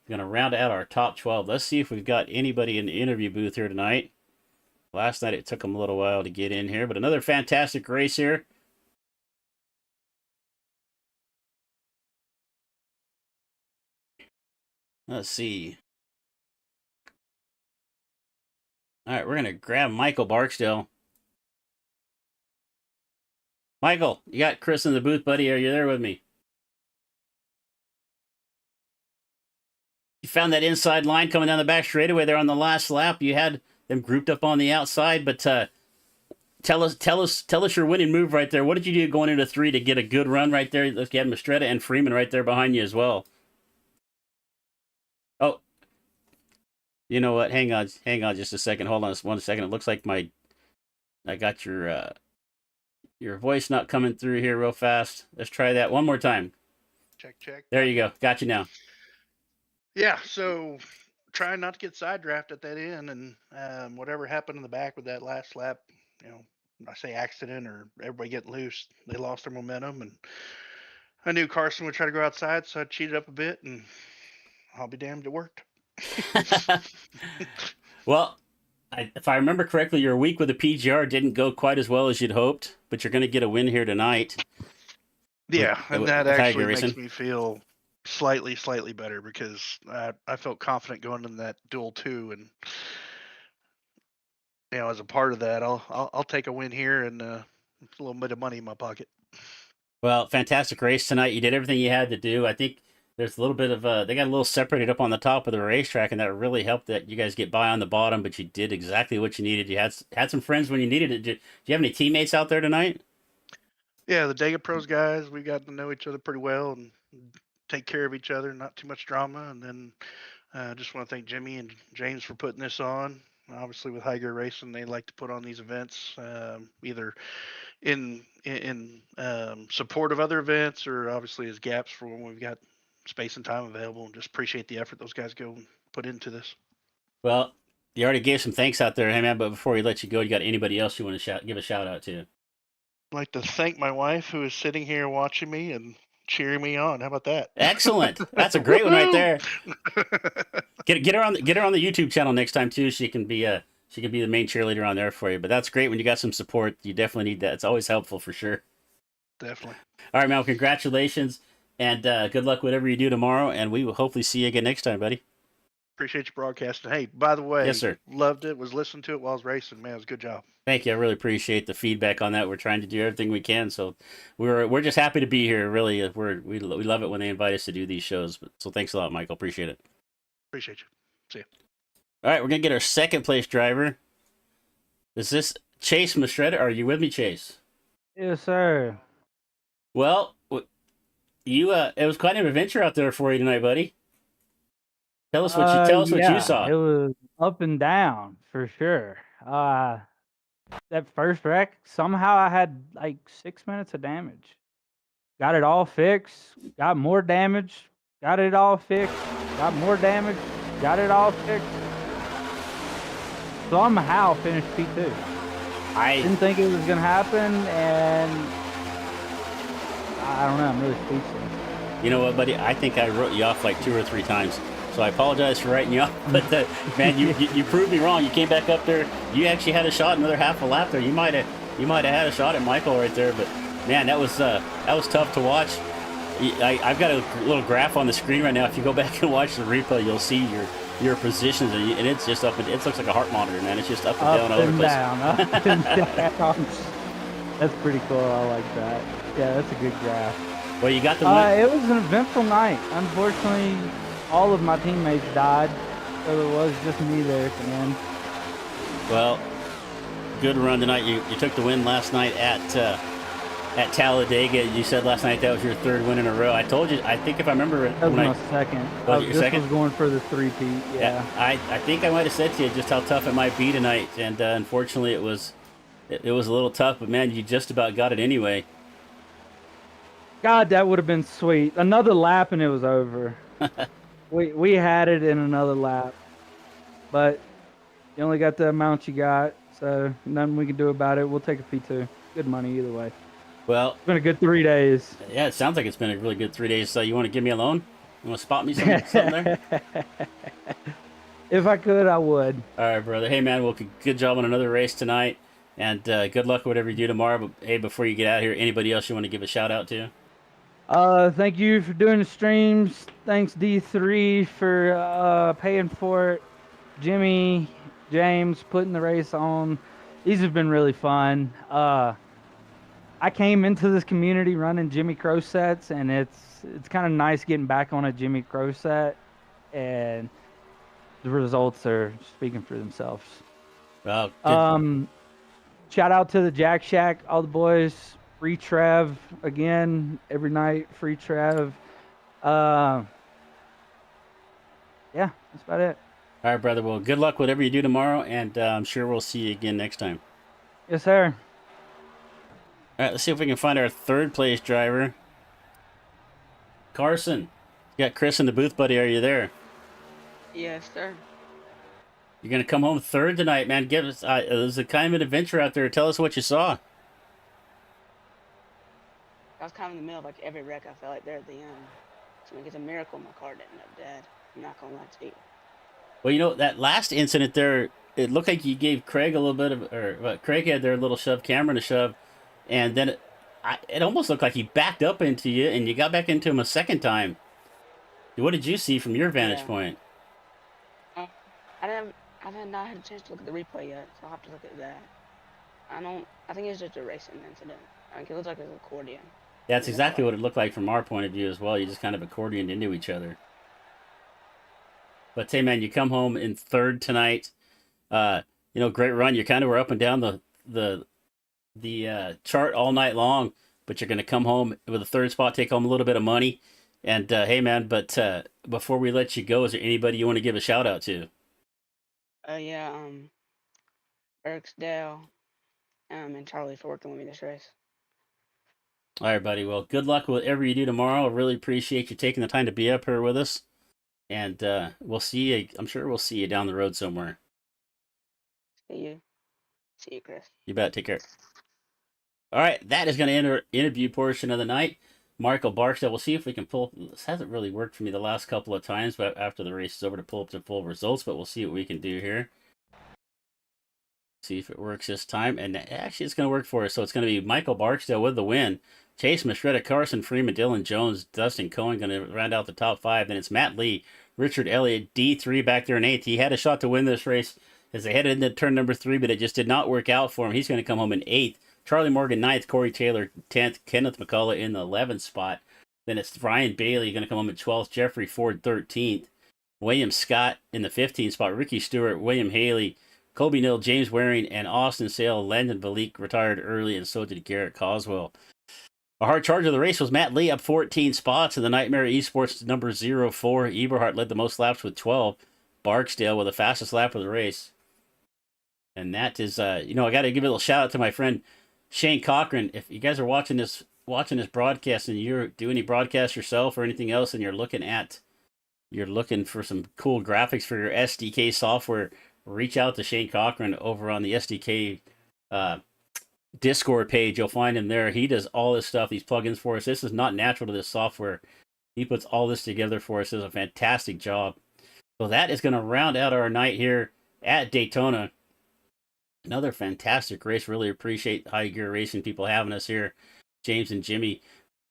We're going to round out our top 12. Let's see if we've got anybody in the interview booth here tonight. Last night it took them a little while to get in here, but another fantastic race here. Let's see. All right, we're going to grab Michael Barksdale. Michael, you got Chris in the booth, buddy. Are you there with me? You found that inside line coming down the back straightaway there on the last lap. You had them grouped up on the outside, but tell us your winning move right there. What did you do going into 3 to get a good run right there? Look, you had Mastretta and Freeman right there behind you as well. Oh, you know what? Hang on just a second. Hold on 1 second. It looks like I got your voice not coming through here real fast. Let's try that one more time. Check. There you go. Got you now. Yeah, so trying not to get sidedrafted at that end, and whatever happened in the back with that last lap, I say accident or everybody getting loose, they lost their momentum, and I knew Carson would try to go outside, so I cheated up a bit, and I'll be damned, it worked. Well, if I remember correctly, your week with the PGR didn't go quite as well as you'd hoped, but you're going to get a win here tonight. Yeah, and that actually makes me feel slightly better because I felt confident going in that duel 2, and as a part of that, I'll take a win here and a little bit of money in my pocket. Well, fantastic race tonight. You did everything you had to do. I think there's a little bit of they got a little separated up on the top of the racetrack, and that really helped that you guys get by on the bottom. But you did exactly what you needed. You had some friends when you needed it. Do you have any teammates out there tonight? Yeah, the Dega Pros guys, we got to know each other pretty well and take care of each other, not too much drama. And then I just want to thank Jimmy and James for putting this on. Obviously, with Gear Racing, they like to put on these events either in support of other events or obviously as gaps for when we've got space and time available. And just appreciate the effort those guys go and put into this. Well, you already gave some thanks out there, hey man. But before we let you go, you got anybody else you want to give a shout out to? I'd like to thank my wife who is sitting here watching me and cheering me on. How about that? Excellent. That's a great one right there. Get her on the YouTube channel next time too. She can be the main cheerleader on there for you. But that's great when you got some support. You definitely need that. It's always helpful for sure. Definitely. All right, Mel. Congratulations and good luck whatever you do tomorrow. And we will hopefully see you again next time, buddy. Appreciate your broadcasting. Hey, by the way, yes, sir. Loved it. Was listening to it while I was racing. Man, it was a good job. Thank you. I really appreciate the feedback on that. We're trying to do everything we can, so we're just happy to be here. Really, we love it when they invite us to do these shows. So thanks a lot, Michael. Appreciate it. Appreciate you. See you. All right, we're gonna get our second place driver. Is this Chase Mastretta? Are you with me, Chase? Yes, sir. Well, you it was quite an adventure out there for you tonight, buddy. Tell us what you saw. It was up and down for sure. that first wreck, somehow I had like 6 minutes of damage. Got it all fixed, got more damage, got it all fixed, got more damage, got it all fixed. Somehow finished P2. I Didn't think it was gonna happen, and I don't know, I'm really speechless. You know what, buddy? I think I wrote you off like 2 or 3 times. So I apologize for writing you off. But man, you proved me wrong. You came back up there. You actually had a shot, another half a lap there. You might have had a shot at Michael right there. But man, that was tough to watch. I've got a little graph on the screen right now. If you go back and watch the replay, you'll see your positions, and it's just up. It looks like a heart monitor, man. It's just up and down all over the place. Up and down. That's pretty cool. I like that. Yeah, that's a good graph. Well, you got the win. It was an eventful night. Unfortunately, all of my teammates died, so it was just me there at the end. Well, good run tonight. You took the win last night at Talladega. You said last night that was your 3rd win in a row. I told you. I think if I remember it, that was my second. This was going for the 3-peat. Yeah. I think I might have said to you just how tough it might be tonight, and unfortunately it was a little tough. But man, you just about got it anyway. God, that would have been sweet. Another lap and it was over. we had it in another lap, but you only got the amount you got, so nothing we can do about it. We'll take a P2. Good money either way. Well, it's been a good 3 days. Yeah, it sounds like it's been a really good 3 days. So you want to give me a loan? You want to spot me something there? If I could, I would. All right, brother. Hey, man, well, good job on another race tonight, and good luck with whatever you do tomorrow. But hey, before you get out of here, anybody else you want to give a shout out to? Thank you for doing the streams. Thanks D3 for paying for it. Jimmy, James putting the race on. These have been really fun. I came into this community running Jimmy Crow sets, and it's kind of nice getting back on a Jimmy Crow set, and the results are speaking for themselves. Well, shout out to the Jack Shack, all the boys. Free Trev again every night. Free Trev. Yeah, that's about it. All right, brother. Well, good luck whatever you do tomorrow, and I'm sure we'll see you again next time. Yes, sir. All right, let's see if we can find our 3rd place driver. Carson, you got Chris in the booth, buddy. Are you there? Yes, sir. You're gonna come home 3rd tonight, man. Give us. It was a kind of an adventure out there. Tell us what you saw. I was kind of in the middle of like every wreck. I felt like there at the end. So it's a miracle my car didn't end up dead. I'm not gonna lie to you. Well, you know that last incident there, it looked like you gave Craig a little bit of, Craig had their little shove, Cameron a shove, and then it almost looked like he backed up into you, and you got back into him a second time. What did you see from your vantage point? I have not had a chance to look at the replay yet, so I'll have to look at that. I think it's just a racing incident. I think it looks like an accordion. That's exactly what it looked like from our point of view as well. You just kind of accordioned into each other. But hey, man, you come home in 3rd tonight. Great run. You kind of were up and down the chart all night long, but you're going to come home with a 3rd spot, take home a little bit of money. And hey, man, but before we let you go, is there anybody you want to give a shout out to? Berksdale, and Charlie for working with me this race. All right, buddy. Well, good luck with whatever you do tomorrow. I really appreciate you taking the time to be up here with us. And we'll see you. I'm sure we'll see you down the road somewhere. See you, Chris. You bet. Take care. All right. That is going to end our interview portion of the night. Michael Barksdale. We'll see if we can pull. This hasn't really worked for me the last couple of times, but after the race is over to pull up the full results. But we'll see what we can do here. See if it works this time. And actually, it's going to work for us. So it's going to be Michael Barksdale with the win. Chase Mastretta, Carson Freeman, Dylan Jones, Dustin Cohen going to round out the top 5. Then it's Matt Lee, Richard Elliott, D3 back there in 8th. He had a shot to win this race as they headed into turn number 3, but it just did not work out for him. He's going to come home in 8th. Charlie Morgan 9th, Corey Taylor 10th, Kenneth McCullough in the 11th spot. Then it's Ryan Bailey going to come home in 12th, Jeffrey Ford 13th, William Scott in the 15th spot, Ricky Stewart, William Haley, Kobe Nill, James Waring, and Austin Sale. Landon Valik retired early, and so did Garrett Coswell. A hard charge of the race was Matt Lee up 14 spots in the Nightmare Esports number 04. Eberhardt led the most laps with 12. Barksdale with the fastest lap of the race. And that is, I got to give a little shout out to my friend Shane Cochran. If you guys are watching this broadcast and you do any broadcast yourself or anything else, and you're looking for some cool graphics for your SDK software, reach out to Shane Cochran over on the SDK Discord page. You'll find him there. He does all this stuff, these plugins for us. This is not natural to this software. He puts all this together for us. Does a fantastic job. So that is going to round out our night here at Daytona. Another fantastic race. Really appreciate High Gear Racing people having us here. James and Jimmy,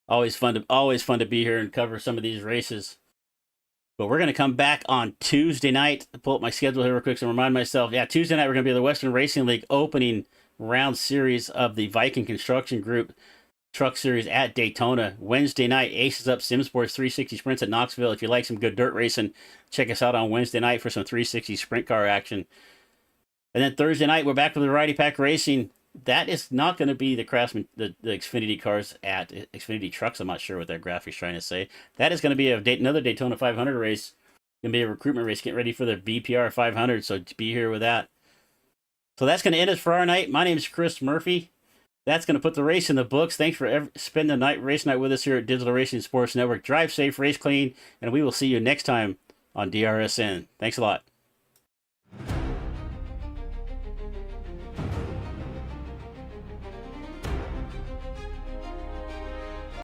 always fun to be here and cover some of these races. But we're going to come back on Tuesday night. Pull up my schedule here real quick so remind myself. Yeah, Tuesday night we're going to be at the Western Racing League opening round series of the Viking Construction Group Truck Series at Daytona. Wednesday night, Aces Up Sim Sports 360 Sprints at Knoxville. If you like some good dirt racing, check us out on Wednesday night for some 360 sprint car action. And then Thursday night, we're back with the Variety Pack Racing. That is not going to be the Craftsman, the Xfinity cars at Xfinity Trucks. I'm not sure what that graphic's trying to say. That is going to be another Daytona 500 race. Going to be a recruitment race. Get ready for the BPR 500, so be here with that. So that's going to end us for our night. My name is Chris Murphy. That's going to put the race in the books. Thanks for spending the race night with us here at Digital Racing Sports Network. Drive safe, race clean, and we will see you next time on DRSN. Thanks a lot.